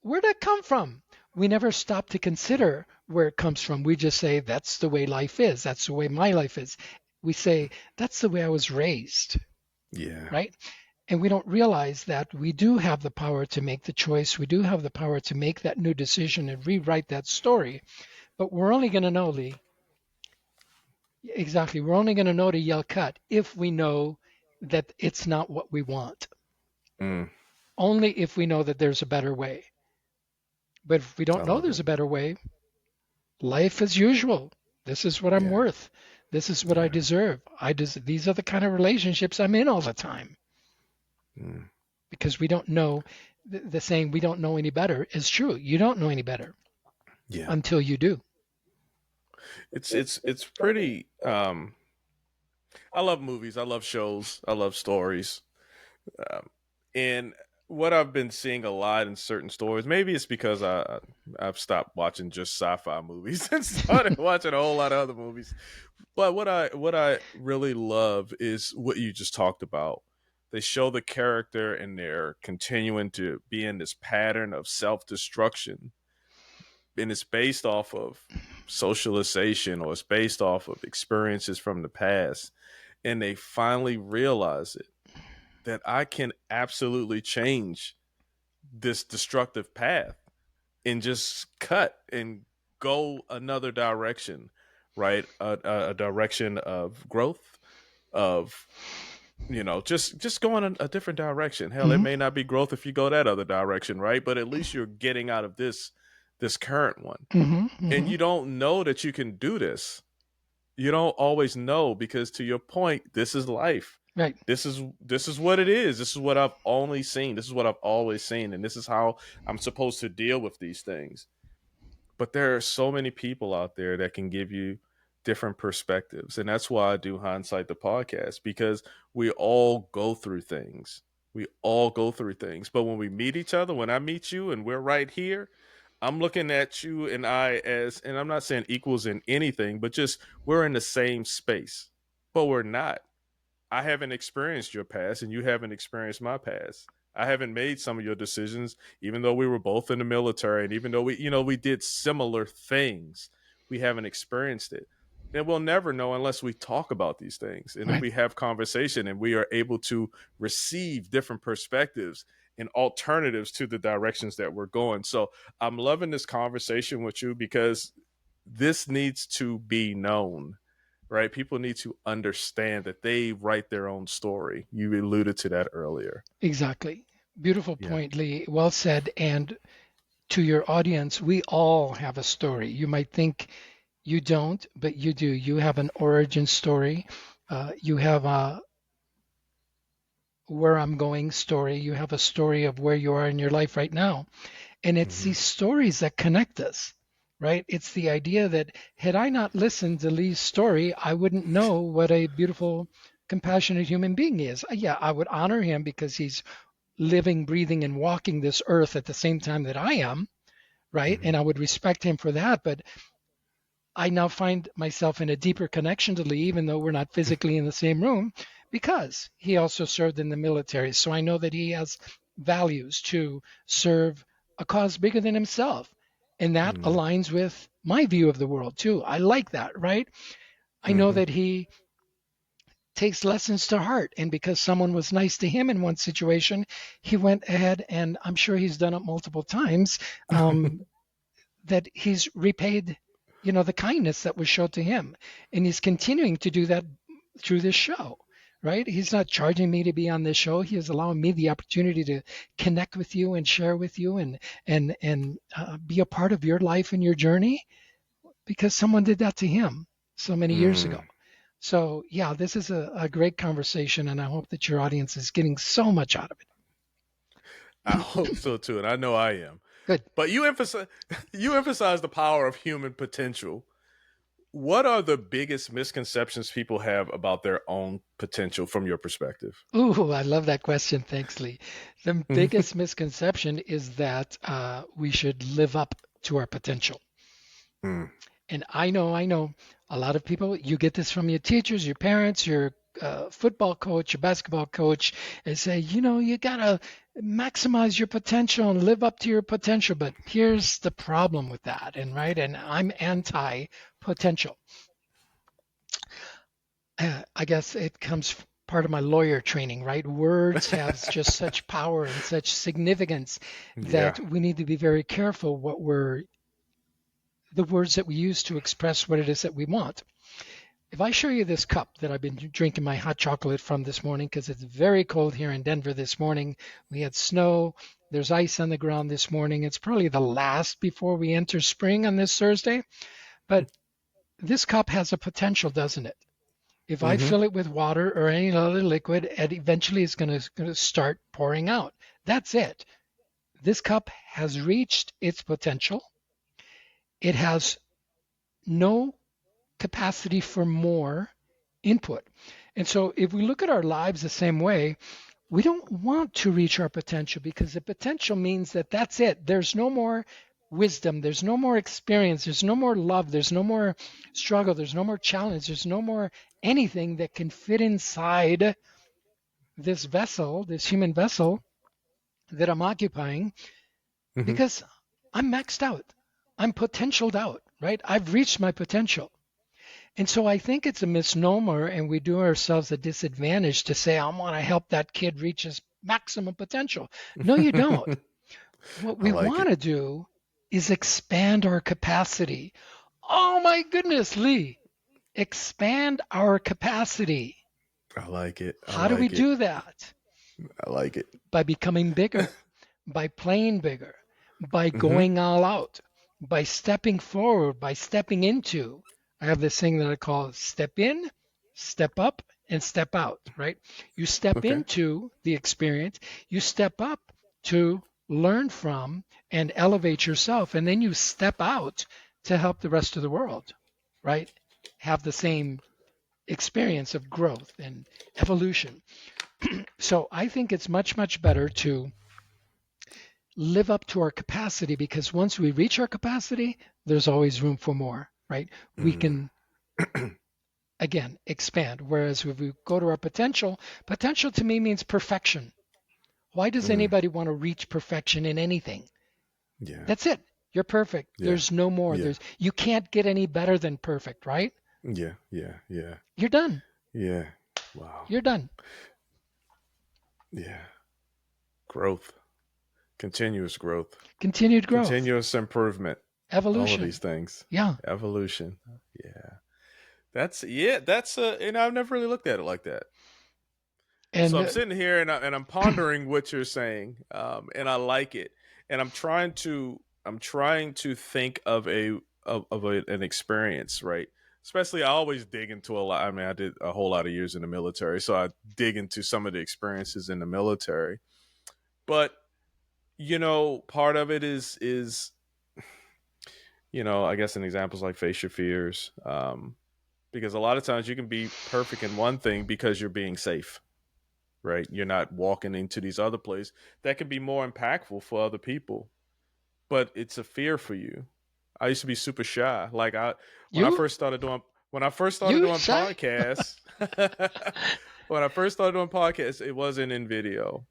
Where'd that come from? We never stop to consider where it comes from. We just say, that's the way life is. That's the way my life is. We say, that's the way I was raised, Yeah. right? And we don't realize that we do have the power to make the choice. We do have the power to make that new decision and rewrite that story. But we're only going to know, Lee, exactly. We're only going to know to yell cut if we know that it's not what we want. Mm. Only if we know that there's a better way. But if we I don't know love there's it. a better way, life as usual. This is what I'm Yeah. worth. This is what I Yeah. deserve. These are the kind of relationships I'm in all the time Mm. because we don't know. The saying "we don't know any better" is true. You don't know any better Yeah. until you do. It's pretty. I love movies. I love shows. I love stories. Um, and what I've been seeing a lot in certain stories, maybe it's because I've stopped watching just sci-fi movies and started watching a whole lot of other movies. But what I really love is what you just talked about. They show the character and they're continuing to be in this pattern of self-destruction, and it's based off of socialization or it's based off of experiences from the past, and they finally realize it, that I can absolutely change this destructive path and just cut and go another direction, right? A direction of growth, of just going a different direction. Hell, it Hmm. may not be growth if you go that other direction, right? But at least you're getting out of this current one, Hmm. and Hmm. you don't know that you can do this. You don't always know, because to your point, this is life. Right. This is what it is. This is what I've only seen. This is what I've always seen, and this is how I'm supposed to deal with these things. But there are so many people out there that can give you different perspectives, and that's why I do Hindsight the Podcast, because we all go through things. We all go through things. But when we meet each other, when I meet you and we're right here, I'm looking at you and I as, and I'm not saying equals in anything, but just we're in the same space. But we're not. I haven't experienced your past and you haven't experienced my past. I haven't made some of your decisions, even though we were both in the military and even though we did similar things, we haven't experienced it. And we'll never know unless we talk about these things. And if Right. we have conversation and we are able to receive different perspectives and alternatives to the directions that we're going. So I'm loving this conversation with you because this needs to be known, right? People need to understand that they write their own story. You alluded to that earlier. Exactly. Beautiful Yeah. point, Lee. Well said. And to your audience, we all have a story. You might think you don't, but you do. You have an origin story. You have a where I'm going story. You have a story of where you are in your life right now. And it's Mm-hmm. these stories that connect us, right? It's the idea that had I not listened to Lee's story, I wouldn't know what a beautiful, compassionate human being is. Yeah, I would honor him because he's living, breathing, and walking this earth at the same time that I am, right? Mm-hmm. And I would respect him for that. But I now find myself in a deeper connection to Lee, even though we're not physically in the same room, because he also served in the military. So I know that he has values to serve a cause bigger than himself. And that Mm-hmm. aligns with my view of the world, too. I like that, right? I know Mm-hmm. that he takes lessons to heart. And because someone was nice to him in one situation, he went ahead, and I'm sure he's done it multiple times, that he's repaid, the kindness that was shown to him. And he's continuing to do that through this show, right? He's not charging me to be on this show. He is allowing me the opportunity to connect with you and share with you and be a part of your life and your journey because someone did that to him so many years ago. So yeah, this is a great conversation, and I hope that your audience is getting so much out of it. I hope so too, and I know I am. Good. But you emphasize the power of human potential. What are the biggest misconceptions people have about their own potential from your perspective? Ooh, I love that question. Thanks, Lee. The biggest misconception is that we should live up to our potential. Mm. And I know a lot of people, you get this from your teachers, your parents, your football coach, your basketball coach, and say, you got to maximize your potential and live up to your potential. But here's the problem with that. And I'm anti-potential. I guess it comes part of my lawyer training, right? Words have just such power and such significance that we need to be very careful the words that we use to express what it is that we want. If I show you this cup that I've been drinking my hot chocolate from this morning, because it's very cold here in Denver this morning, we had snow, there's ice on the ground this morning. It's probably the last before we enter spring on this Thursday, but this cup has a potential, doesn't it? If I fill it with water or any other liquid, it eventually is going to start pouring out. That's it. This cup has reached its potential. It has no capacity for more input. And so if we look at our lives the same way, we don't want to reach our potential because the potential means that that's it. There's no more wisdom. There's no more experience. There's no more love. There's no more struggle. There's no more challenge. There's no more anything that can fit inside this vessel, this human vessel that I'm occupying because I'm maxed out. I'm potentialed out, right? I've reached my potential. And so I think it's a misnomer, and we do ourselves a disadvantage to say, I want to help that kid reach his maximum potential. No, you don't. What we want to do is expand our capacity. Oh my goodness, Lee, expand our capacity. I like it. How do we do that? I like it. By becoming bigger, by playing bigger, by going all out, by stepping forward, by stepping into. I have this thing that I call step in, step up, and step out, right? You step into the experience, you step up to learn from and elevate yourself, and then you step out to help the rest of the world, right? Have the same experience of growth and evolution. So I think it's much, much better to live up to our capacity because once we reach our capacity, there's always room for more, right? We can, again, expand. Whereas if we go to our potential to me means perfection. Why does anybody want to reach perfection in anything? Yeah. That's it. You're perfect. Yeah. There's no more. Yeah. You can't get any better than perfect, right? Yeah, yeah, yeah, You're done. yeah. Wow. You're done. Yeah. Growth, continuous growth, Continued growth, continuous improvement, all of these evolution. things. Yeah. Evolution. Yeah. That's and I've never really looked at it like that. So And I'm sitting here and I'm pondering what you're saying, and I like it. And I'm trying to think of an experience, right? Especially, I always dig into a lot. I mean, I did a whole lot of years in the military, so I dig into some of the experiences in the military. But part of it is I guess an example is like face your fears, because a lot of times you can be perfect in one thing because you're being safe, right? You're not walking into these other places that can be more impactful for other people, but it's a fear for you. I used to be super shy. Like when I you, first started doing when I first started you doing shy? podcasts, when I first started doing podcasts, it wasn't in video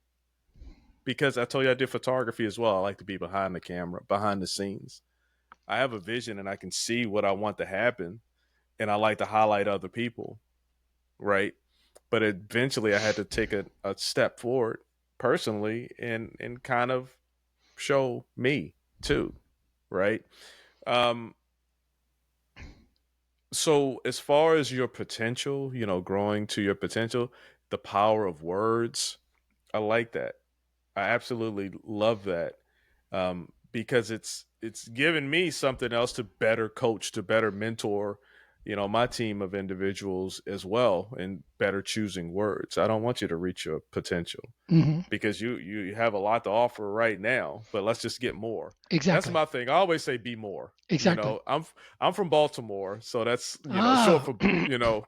because I told you I did photography as well. I like to be behind the camera, behind the scenes. I have a vision and I can see what I want to happen, and I like to highlight other people, right? But eventually I had to take a step forward personally and kind of show me too, right? Um, so as far as your potential, growing to your potential, the power of words, I like that. I absolutely love that, because it's given me something else to better coach, to better mentor, my team of individuals as well, and better choosing words. I don't want you to reach your potential Hmm. because you have a lot to offer right now, but let's just get more. That's Exactly. my thing. I always say be more. Exactly. I'm from Baltimore, so that's short Ah, for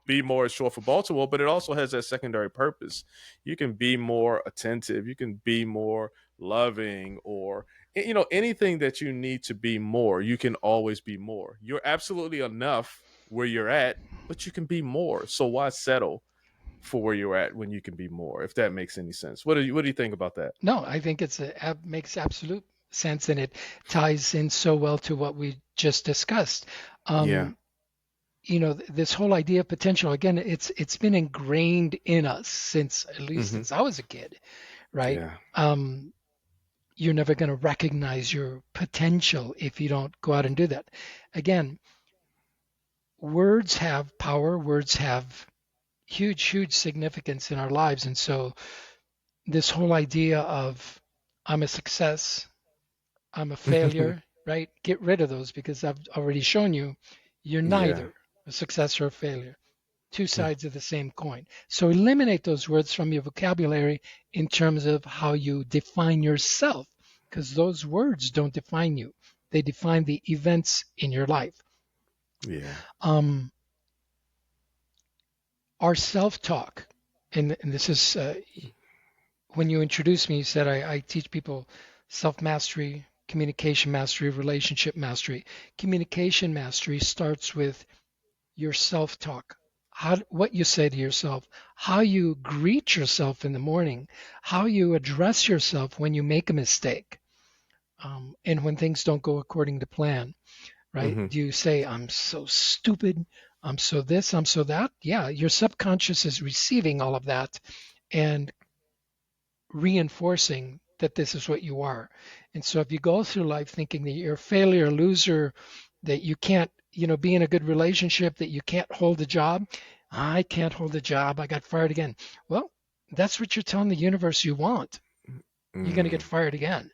be more is short for Baltimore, but it also has that secondary purpose. You can be more attentive, you can be more loving, or anything that you need to be more, you can always be more. You're absolutely enough where you're at, but you can be more. So why settle for where you're at when you can be more? If that makes any sense. What do you think about that? no, I think makes absolute sense, and it ties in so well to what we just discussed. Yeah. Um, this whole idea of potential, again, it's been ingrained in us since, at least Hmm. since I was a kid, right? Yeah. Um, you're never going to recognize your potential if you don't go out and do that. Again, words have power. Words have huge significance in our lives, and so this whole idea of I'm a success, I'm a failure, right? Get rid of those, because I've already shown you you're Yeah. neither a success or a failure. Two sides of the same coin. So eliminate those words from your vocabulary in terms of how you define yourself, because those words don't define you. They define the events in your life. Yeah. Um, our self-talk, and this is when you introduced me, you said I teach people self-mastery, communication mastery, relationship mastery. Communication mastery starts with your self-talk, what you say to yourself, how you greet yourself in the morning, how you address yourself when you make a mistake, and when things don't go according to plan, right? Hmm. Do you say, I'm so stupid, I'm so this, I'm so that? Yeah, your subconscious is receiving all of that and reinforcing that this is what you are. And so if you go through life thinking that you're a failure, a loser, that you can't, be in a good relationship, that you can't hold a job, I can't hold a job, I got fired again. Well, that's what you're telling the universe you want. You're going to get Mm. fired again.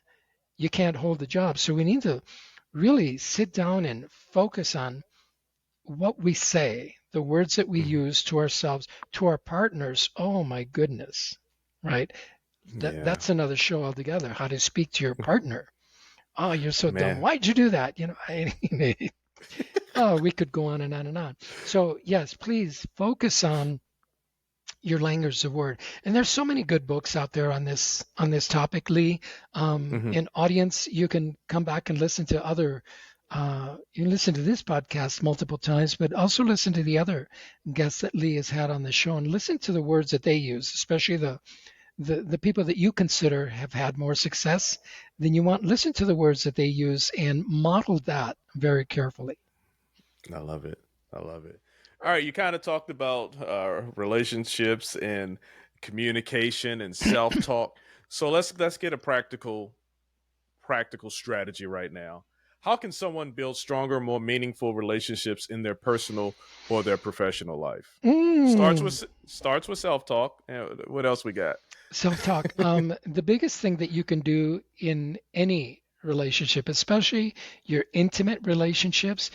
You can't hold the job. So we need to really sit down and focus on what we say, the words that we Hmm. use to ourselves, to our partners. Oh my goodness, right? Yeah. That's another show altogether. How to speak to your partner. Oh, you're so dumb. Man. Why'd you do that? Oh, we could go on and on and on. So yes, please focus on your language of word. And there's so many good books out there on this topic, Lee. Hmm. In audience, you can come back and listen to you can listen to this podcast multiple times, but also listen to the other guests that Lee has had on the show and listen to the words that they use, especially the people that you consider have had more success than you want. Listen to the words that they use and model that very carefully. I love it. I love it. All right, you kind of talked about relationships and communication and self-talk. So let's get a practical strategy right now. How can someone build stronger, more meaningful relationships in their personal or their professional life? Mm. Starts with self-talk. What else we got? Self-talk. The biggest thing that you can do in any relationship, especially your intimate relationships,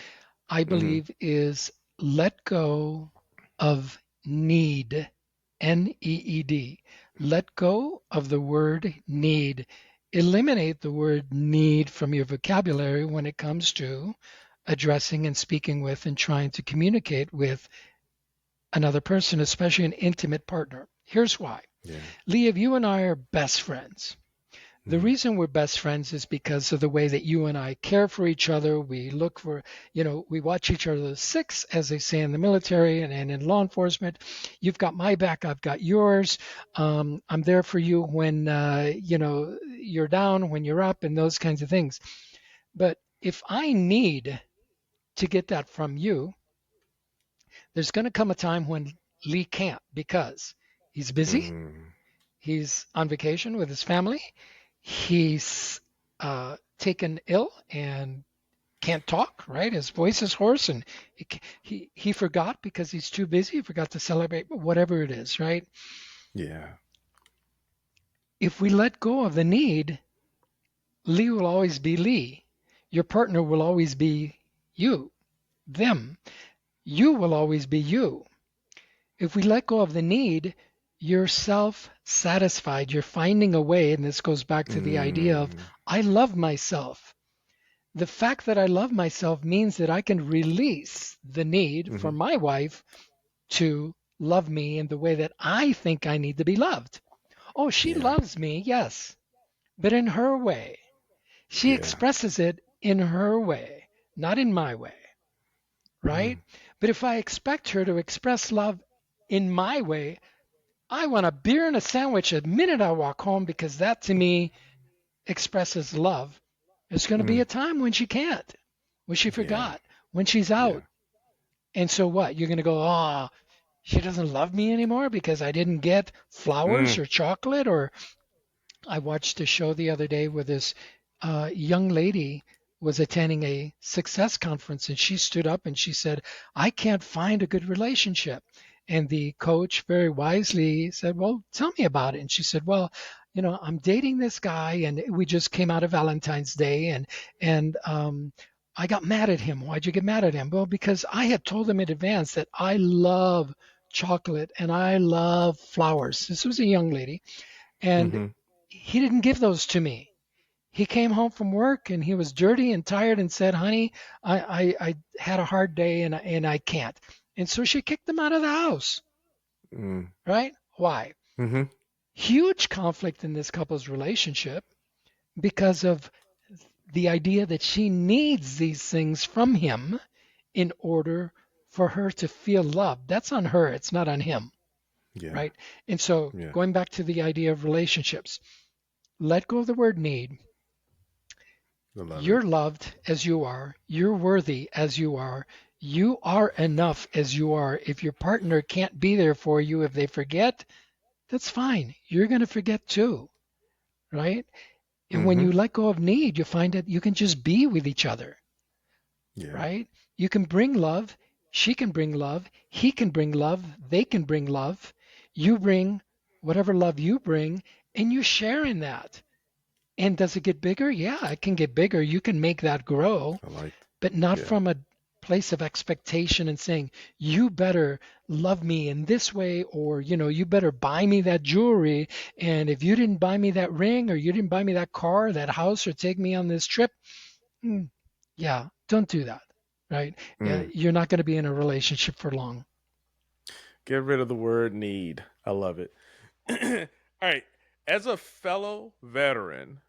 I Mm-hmm. believe, is let go of need. Need. Let go of the word need. Eliminate the word need from your vocabulary when it comes to addressing and speaking with and trying to communicate with another person, especially an intimate partner. Here's why. Yeah. Lee, if you and I are best friends, the Mm-hmm. reason we're best friends is because of the way that you and I care for each other. We look for, we watch each other's six, as they say in the military and in law enforcement. You've got my back, I've got yours. I'm there for you when, you're down, when you're up, and those kinds of things. But if I need to get that from you, there's going to come a time when Lee can't because he's busy. Mm-hmm. He's on vacation with his family. He's taken ill and can't talk, right? His voice is hoarse and he forgot because he's too busy. He forgot to celebrate, whatever it is, right? Yeah. If we let go of the need, Lee will always be Lee. Your partner will always be you, them. You will always be you. If we let go of the need, you're self-satisfied. You're finding a way, and this goes back to the idea of Mm-hmm. I love myself. The fact that I love myself means that I can release the need for Mm-hmm. my wife to love me in the way that I think I need to be loved. Oh, she Yeah. loves me, yes, but in her way. She Yeah. expresses it in her way, not in my way, Mm-hmm. right? But if I expect her to express love in my way, I want a beer and a sandwich the minute I walk home because that to me expresses love. There's going to be Mm-hmm. a time when she can't, when she Yeah. forgot, when she's Yeah. out. And so what? You're going to go, oh, she doesn't love me anymore because I didn't get flowers Mm. or chocolate? Or I watched a show the other day where this young lady was attending a success conference and she stood up and she said, I can't find a good relationship. And the coach very wisely said, well, tell me about it. And she said, well, I'm dating this guy and we just came out of Valentine's Day and I got mad at him. Why'd you get mad at him? Well, because I had told him in advance that I love chocolate and I love flowers. This was a young lady and Mm-hmm. he didn't give those to me. He came home from work and he was dirty and tired and said, honey, I had a hard day and I can't. And so she kicked him out of the house, Mm. right? Why? Mm-hmm. Huge conflict in this couple's relationship because of the idea that she needs these things from him in order for her to feel loved. That's on her, it's not on him, Yeah. right? And so Yeah. going back to the idea of relationships, let go of the word need. I love it. You're loved as you are. You're worthy as you are. You are enough as you are. If your partner can't be there for you, if they forget, that's fine. You're going to forget too, right? And when Mm-hmm. you let go of need, you find that you can just be with each other, Yeah. right? You can bring love. She can bring love. He can bring love. They can bring love. You bring whatever love you bring, and you share in that. And does it get bigger? Yeah, it can get bigger. You can make that grow, I like. but not Yeah. from a place of expectation and saying, you better love me in this way, or, you better buy me that jewelry. And if you didn't buy me that ring, or you didn't buy me that car, that house, or take me on this trip, yeah, don't do that, right? Mm. You're not going to be in a relationship for long. Get rid of the word need. I love it. All right. As a fellow veteran,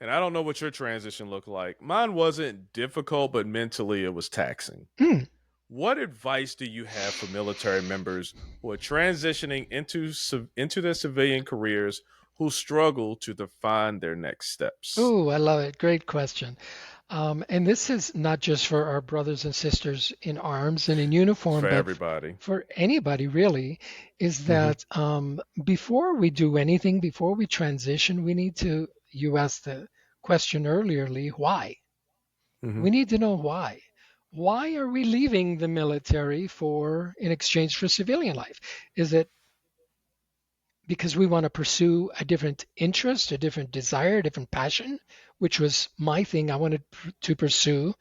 and I don't know what your transition looked like. Mine wasn't difficult, but mentally it was taxing. Hmm. What advice do you have for military members who are transitioning into their civilian careers who struggle to define their next steps? Oh, I love it. Great question. And this is not just for our brothers and sisters in arms and in It's uniform, for but everybody. for anybody really, is Mm-hmm. that before we do anything, before we transition, we need to, you asked the question earlier, Lee, why? Mm-hmm. We need to know why. Why are we leaving the military for in exchange for civilian life? Is it because we want to pursue a different interest, a different desire, a different passion, which was my thing? I wanted to pursue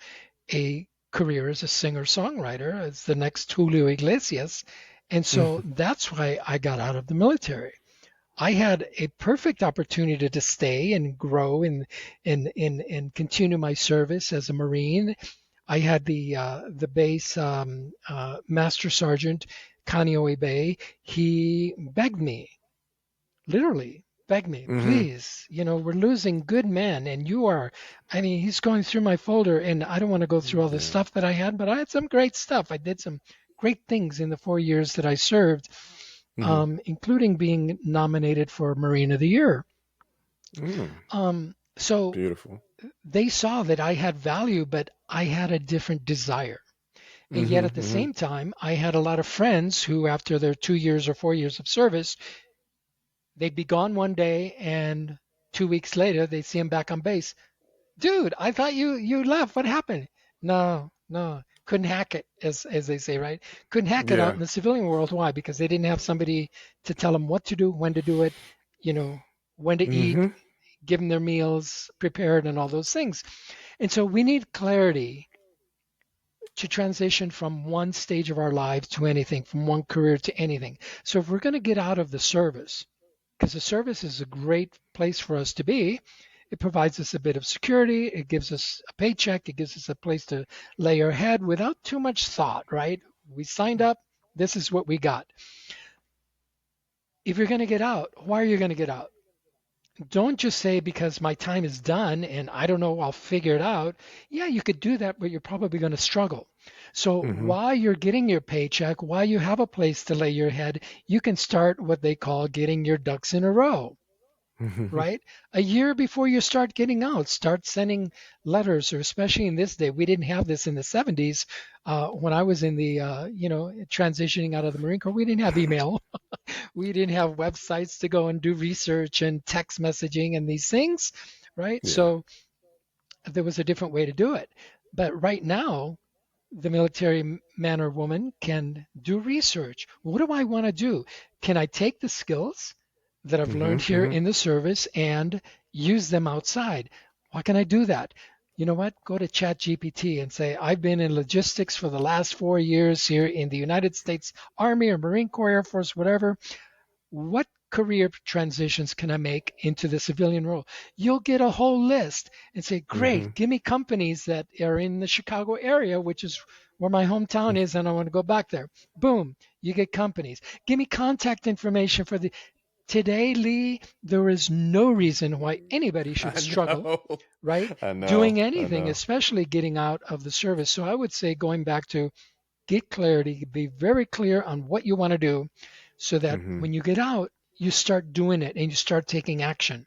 a career as a singer-songwriter, as the next Julio Iglesias. And so that's why I got out of the military. I had a perfect opportunity to stay and grow and continue my service as a Marine. I had the base Master Sergeant Kaneohe Bay. He begged me, literally begged me, Mm-hmm. please, we're losing good men, and you are. I mean, he's going through my folder, and I don't want to go through all the Yeah. stuff that I had, but I had some great stuff. I did some great things in the 4 years that I served, Mm-hmm. including being nominated for Marine of the Year. Mm. So Beautiful. they saw that I had value, but I had a different desire. And yet Mm-hmm. at the Mm-hmm. same time, I had a lot of friends who, after their 2 years or 4 years of service, they'd be gone one day, and 2 weeks later, they'd see him back on base. Dude, I thought you left. What happened? No, no, couldn't hack it, as they say, right? Couldn't hack it out Yeah. in the civilian world. Why? Because they didn't have somebody to tell them what to do, when to do it, you know, when to eat, Mm-hmm. give them their meals prepared, and all those things. And so we need clarity to transition from one stage of our lives to anything, from one career to anything. So if we're going to get out of the service, because the service is a great place for us to be, it provides us a bit of security, it gives us a paycheck, it gives us a place to lay our head without too much thought, right? We signed up, this is what we got. If you're going to get out, why are you going to get out? Don't just say because my time is done and I don't know, I'll figure it out. Yeah, you could do that, but you're probably going to struggle. So Mm-hmm. while you're getting your paycheck, while you have a place to lay your head, you can start what they call getting your ducks in a row, Mm-hmm. right? A year before you start getting out, start sending letters, or especially in this day, we didn't have this in the 70s. When I was in the, transitioning out of the Marine Corps, we didn't have email. We didn't have websites to go and do research and text messaging and these things, right? Yeah. So there was a different way to do it. But right now, the military man or woman can do research. What do I want to do? Can I take the skills that I've Mm-hmm. learned here Mm-hmm. in the service and use them outside? Why can I do that? You know what? Go to ChatGPT and say, I've been in logistics for the last 4 years here in the United States Army or Marine Corps, Air Force, whatever. What career transitions can I make into the civilian role? You'll get a whole list and say, Mm-hmm. great, give me companies that are in the Chicago area, which is where my hometown is, and I want to go back there. Boom, you get companies. Give me contact information for the. Today, Lee, there is no reason why anybody should I struggle, know. right? I know. Doing I anything, know. especially getting out of the service. So I would say, going back to get clarity, be very clear on what you want to do so that Mm-hmm. when you get out, you start doing it and you start taking action.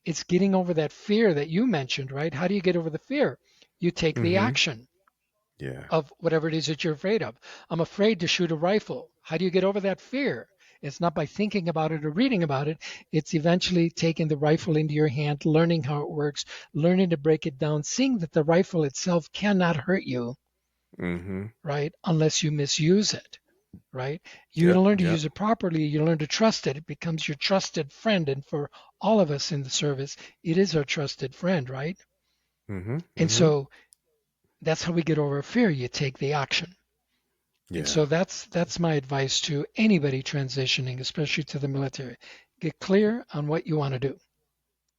It's getting over that fear that you mentioned, right? How do you get over the fear? You take the Mm-hmm. action Yeah. of whatever it is that you're afraid of. I'm afraid to shoot a rifle. How do you get over that fear? It's not by thinking about it or reading about it. It's eventually taking the rifle into your hand, learning how it works, learning to break it down, seeing that the rifle itself cannot hurt you, Mm-hmm. right? Unless you misuse it, right? You Yep. learn to Yep. use it properly. You learn to trust it. It becomes your trusted friend. And for all of us in the service, it is our trusted friend, right? Mm-hmm. And Mm-hmm. so that's how we get over fear. You take the action. And Yeah. so that's my advice to anybody transitioning, especially to the military. Get clear on what you want to do.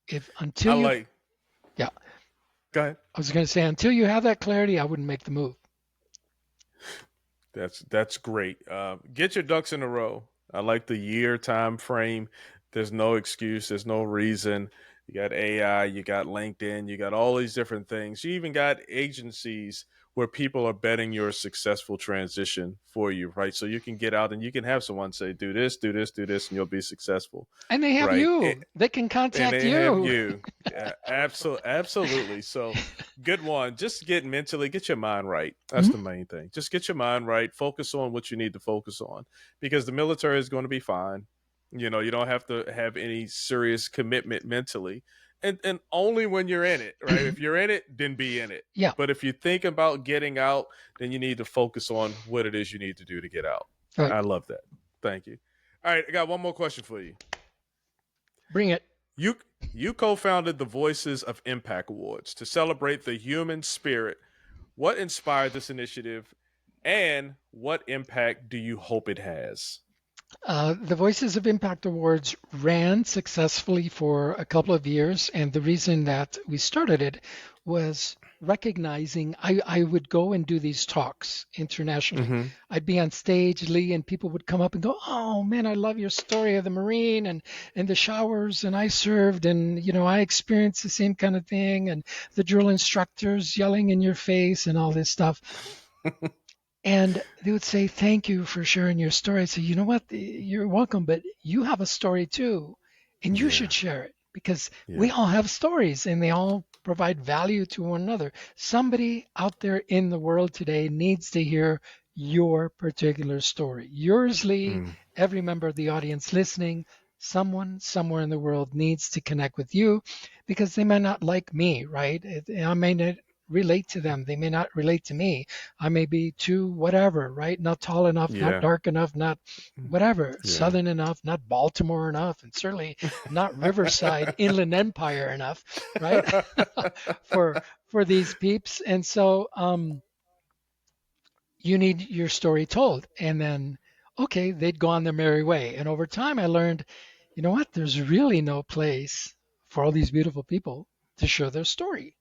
If until I you, like. yeah, Go ahead. I was going to say until you have that clarity, I wouldn't make the move. That's great. Get your ducks in a row. I like the year time frame. There's no excuse. There's no reason. You got AI. You got LinkedIn. You got all these different things. You even got agencies where people are betting your successful transition for you, right? So you can get out and you can have someone say, do this, do this, do this, and you'll be successful, And they have right? you. They can And contact they have you. you. Yeah, absolutely. So good one. Just get your mind right. That's Mhm. the main thing. Just get your mind right. Focus on what you need to focus on, because the military is going to be fine. You don't have to have any serious commitment mentally. And only when you're in it, right? If you're in it, then be in it. Yeah. But if you think about getting out, then you need to focus on what it is you need to do to get out. Right. I love that. Thank you. All right, I got one more question for you. Bring it. You co-founded the Voices of Impact Awards to celebrate the human spirit. What inspired this initiative, and what impact do you hope it has? The Voices of Impact Awards ran successfully for a couple of years, and the reason that we started it was recognizing I would go and do these talks internationally. Mm-hmm. I'd be on stage, Lee, and people would come up and go, "Oh man, I love your story of the Marine and the showers, and I served, and I experienced the same kind of thing, and the drill instructors yelling in your face and all this stuff." And they would say, "Thank you for sharing your story." I'd say, "You know what? You're welcome, but you have a story too, and you should share it, because we all have stories and they all provide value to one another. Somebody out there in the world today needs to hear your particular story. Yours, Lee, every member of the audience listening, someone somewhere in the world needs to connect with you, because they may not like me, right? I may not relate to them. They may not relate to me. I may be too whatever, right? Not tall enough, not dark enough, not whatever, southern enough, not Baltimore enough, and certainly not Riverside Inland Empire enough, right? for these peeps. And so you need your story told. And then, okay, they'd go on their merry way. And over time I learned, you know what? There's really no place for all these beautiful people to share their story.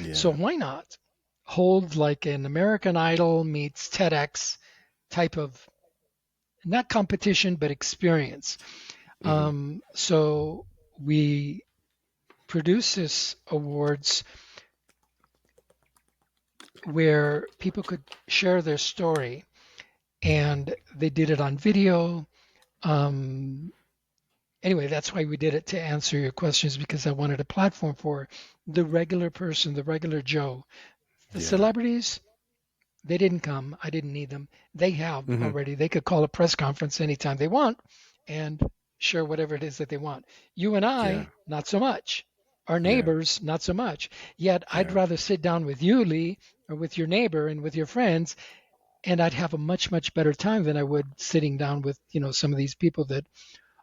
Yeah. So why not hold like an American Idol meets TEDx type of, not competition, but experience. So we produce this awards where people could share their story, and they did it on video. Anyway, that's why we did it, to answer your questions, because I wanted a platform for the regular person, the regular Joe. The celebrities, they didn't come. I didn't need them. They have already. They could call a press conference anytime they want and share whatever it is that they want. You and I, not so much. Our neighbors, not so much. Yet I'd rather sit down with you, Lee, or with your neighbor and with your friends, and I'd have a much, much better time than I would sitting down with, some of these people that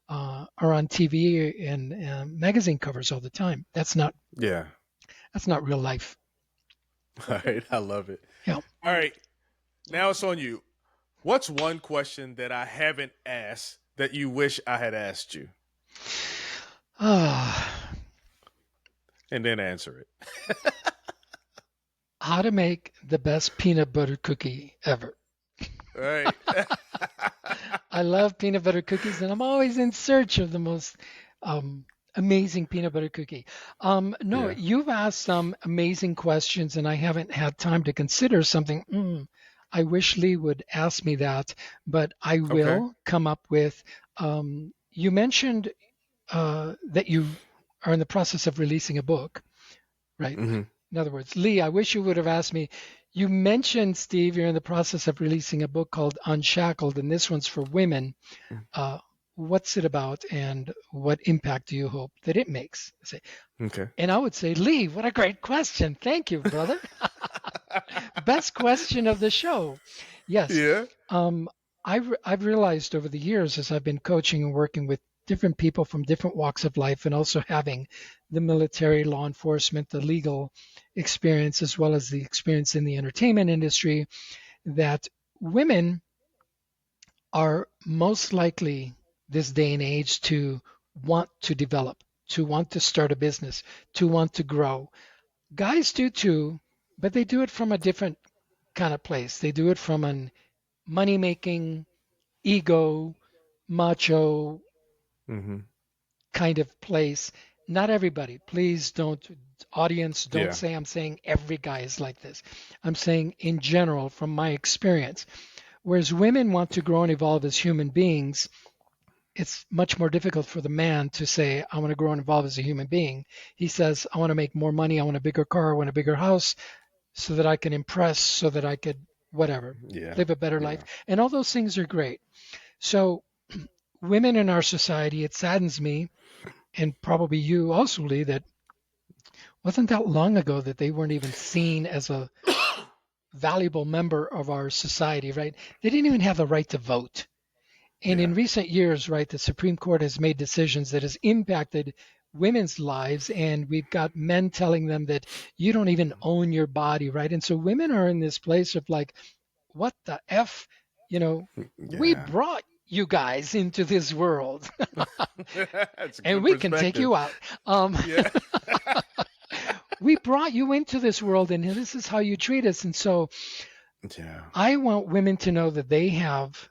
are on TV and magazine covers all the time. That's not real life. All right, I love it. Yeah. All right, now it's on you. What's one question that I haven't asked that you wish I had asked you? And then answer it. How to make the best peanut butter cookie ever. All right. I love peanut butter cookies, and I'm always in search of the most amazing peanut butter cookie. You've asked some amazing questions, and I haven't had time to consider something. I wish Lee would ask me that, but I will come up with. You mentioned that you are in the process of releasing a book, right? In other words, Lee, I wish you would have asked me. You mentioned, Steve, you're in the process of releasing a book called Unshackled, and this one's for women. What's it about, and what impact do you hope that it makes? And I would say, Lee, what a great question. Thank you, brother. Best question of the show. Yes. Yeah. I've realized over the years, as I've been coaching and working with different people from different walks of life, and also having the military, law enforcement, the legal experience, as well as the experience in the entertainment industry, that women are most likely this day and age to want to develop, to want to start a business, to want to grow. Guys do too, but they do it from a different kind of place. They do it from an money-making, ego, macho kind of place. not everybody. Please don't, audience, don't Yeah. say I'm saying every guy is like this. I'm saying in general, from my experience. Whereas women want to grow and evolve as human beings, it's much more difficult for the man to say, I want to grow and evolve as a human being. He says, I want to make more money, I want a bigger car, I want a bigger house so that I can impress, so that I could, whatever, Yeah. live a better life. Yeah. And all those things are great. So, women in our society, it saddens me, and probably you also, Lee, that wasn't that long ago that they weren't even seen as a valuable member of our society, right? They didn't even have the right to vote. And Yeah. in recent years, right, the Supreme Court has made decisions that has impacted women's lives, and we've got men telling them that you don't even own your body, right? And so women are in this place of like, what the F? You know, we Yeah. brought you guys into this world That's a and good we can take perspective. you out. Um, Yeah. we brought you into this world and this is how you treat us. And so Yeah. I want women to know that they have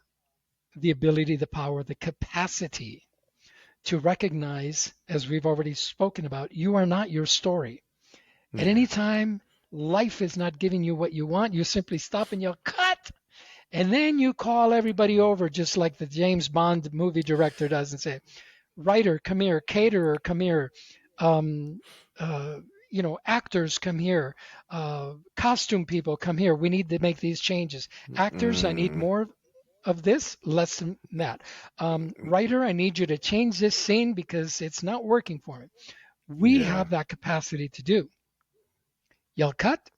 the ability, the power, the capacity to recognize, as we've already spoken about, you are not your story. At any time, life is not giving you what you want. You simply stop and yell, cut! And then you call everybody over, just like the James Bond movie director does, and say, writer, come here. Caterer, come here. Um, uh, actors, come here. Costume people, come here. We need to make these changes. Actors, I need Mm, more of this, less than that. Writer, I need you to change this scene because it's not working for me. We yeah. have that capacity to do. Yell cut.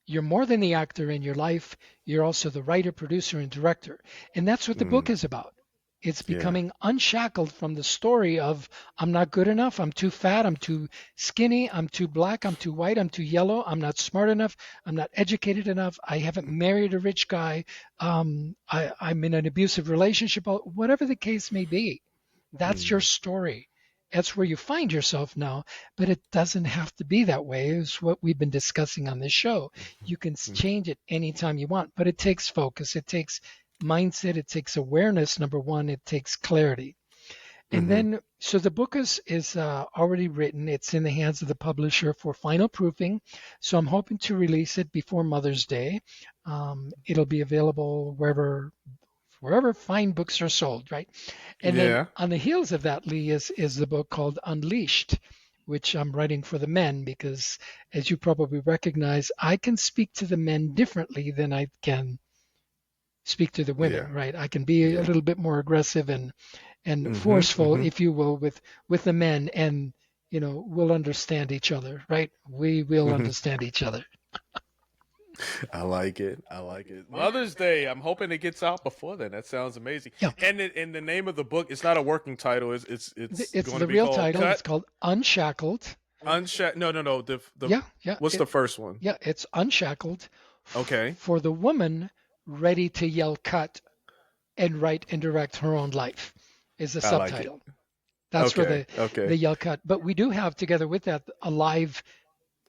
You're more than the actor in your life. You're also the writer, producer, and director. And that's what the book Mm, is about. It's yeah. becoming unshackled from the story of I'm not good enough, I'm too fat, I'm too skinny, I'm too black, I'm too white, I'm too yellow, I'm not smart enough, I'm not educated enough, I haven't married a rich guy, I'm in an abusive relationship, whatever the case may be. That's your Mm, story. That's where you find yourself now, but it doesn't have to be that way, is what we've been discussing on this show. You can mm, change it anytime you want, but it takes focus, it takes mindset, it takes awareness, number one, it takes clarity. And mhm. then, so the book is already written. It's in the hands of the publisher for final proofing. So I'm hoping to release it before Mother's Day. It'll be available wherever fine books are sold, right? And then Yeah. on the heels of that, Lee, is the book called Unleashed, which I'm writing for the men because, as you probably recognize, I can speak to the men differently than I can speak to the Yeah. women, right? I can be a Yeah. little bit more aggressive and Mhm. forceful, Mhm. if you will, with the men, and we'll understand each other, right? We will Mhm. understand each other. I like it. I like it. Mother's Day. I'm hoping it gets out before then. That sounds amazing. Yeah, And in the name of the book, it's not a working title. It's it's going to the be real called title. It's Cut called Unshackled. Unshackled. No, no, no. The Yeah, yeah, what's the first one? yeah. It's Unshackled Okay. for the woman ready to yell cut and write and direct her own life is the I like it. subtitle. That's where Okay. the Okay. yell cut. But we do have together with that a live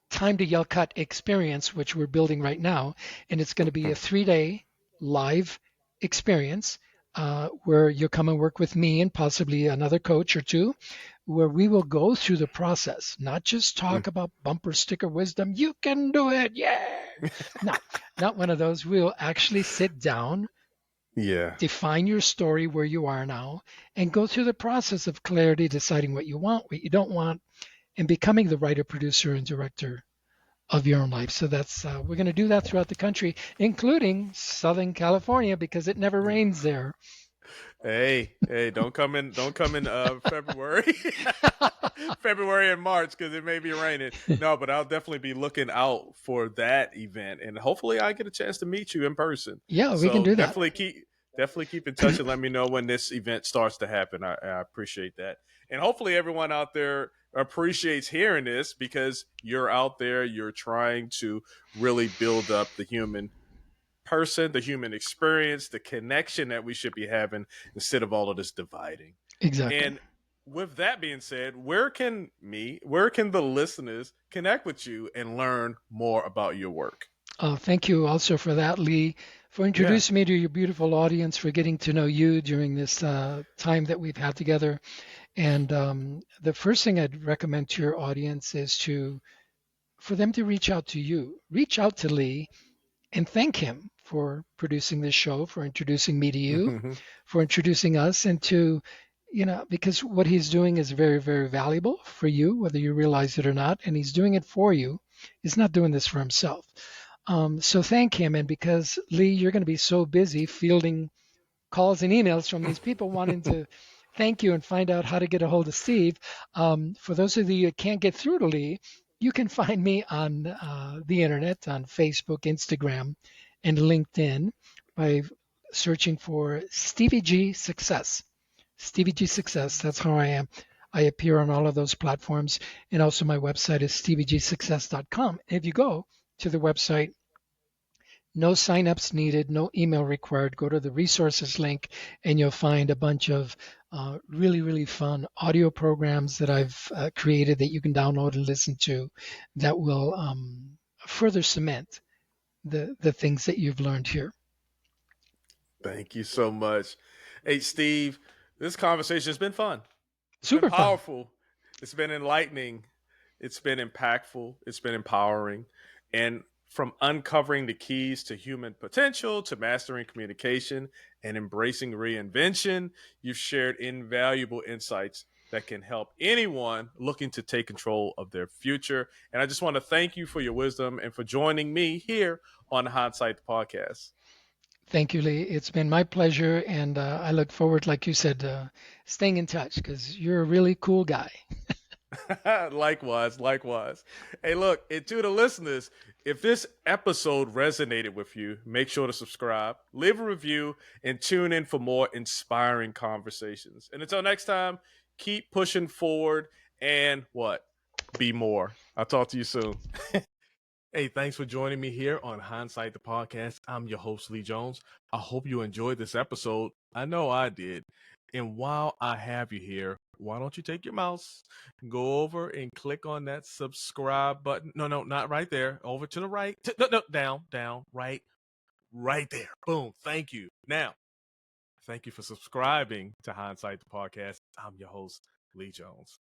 time to yell cut experience, which we're building right now, and it's going to be a 3-day live experience where you'll come and work with me and possibly another coach or two, where we will go through the process, not just talk about bumper sticker wisdom. You can do it, yeah. No, not one of those. We'll actually sit down, Yeah. define your story where you are now, and go through the process of clarity, deciding what you want, what you don't want, and becoming the writer, producer, and director of your own life. So that's we're going to do that throughout the country, including Southern California, because it never rains there. Hey, don't come in February. February and March because it may be raining. No, but I'll definitely be looking out for that event and hopefully I get a chance to meet you in person. Yeah, we can So do that. definitely keep in touch and let me know when this event starts to happen. I appreciate that. And hopefully everyone out there appreciates hearing this because you're out there, you're trying to really build up the human person, the human experience, the connection that we should be having instead of all of this dividing. Exactly. And with that being said, where can the listeners connect with you and learn more about your work? Thank you also for that, Lee, for Yeah. introducing me to your beautiful audience, for getting to know you during this time that we've had together. And the first thing I'd recommend to your audience is for them to reach out to you. Reach out to Lee and thank him for producing this show, for introducing me to you, for introducing us, and to, because what he's doing is very, very valuable for you, whether you realize it or not, and he's doing it for you. He's not doing this for himself. So thank him. And because, Lee, you're going to be so busy fielding calls and emails from these people wanting to thank you and find out how to get a hold of Steve. For those of you that can't get through to Lee, you can find me on the internet, on Facebook, Instagram, and LinkedIn by searching for Stevie G Success. Stevie G Success, that's how I am. I appear on all of those platforms. And also my website is steviegsuccess.com. If you go to the website, no signups needed, no email required. Go to the resources link and you'll find a bunch of really, really fun audio programs that I've created that you can download and listen to that will further cement the things that you've learned here. Thank you so much. Hey, Steve, this conversation has been fun. It's Super been fun. powerful. It's been enlightening. It's been impactful. It's been empowering. And from uncovering the keys to human potential to mastering communication and embracing reinvention, you've shared invaluable insights that can help anyone looking to take control of their future. And I just want to thank you for your wisdom and for joining me here on Hindsight the Podcast. Thank you, Lee. It's been my pleasure. And I look forward, like you said, staying in touch because you're a really cool guy. Likewise. Hey, look, and to the listeners, if this episode resonated with you, make sure to subscribe, leave a review, and tune in for more inspiring conversations. And until next time, keep pushing forward and be more. I'll talk to you soon. Hey, thanks for joining me here on Hindsight the Podcast. I'm your host, Lee Jones. I hope you enjoyed this episode. I know I did. And while I have you here, why don't you take your mouse, go over and click on that subscribe button. No, not right there. Over to the right. No, down, right there. Boom. Thank you. Now, thank you for subscribing to Hindsight the Podcast. I'm your host, Lee Jones.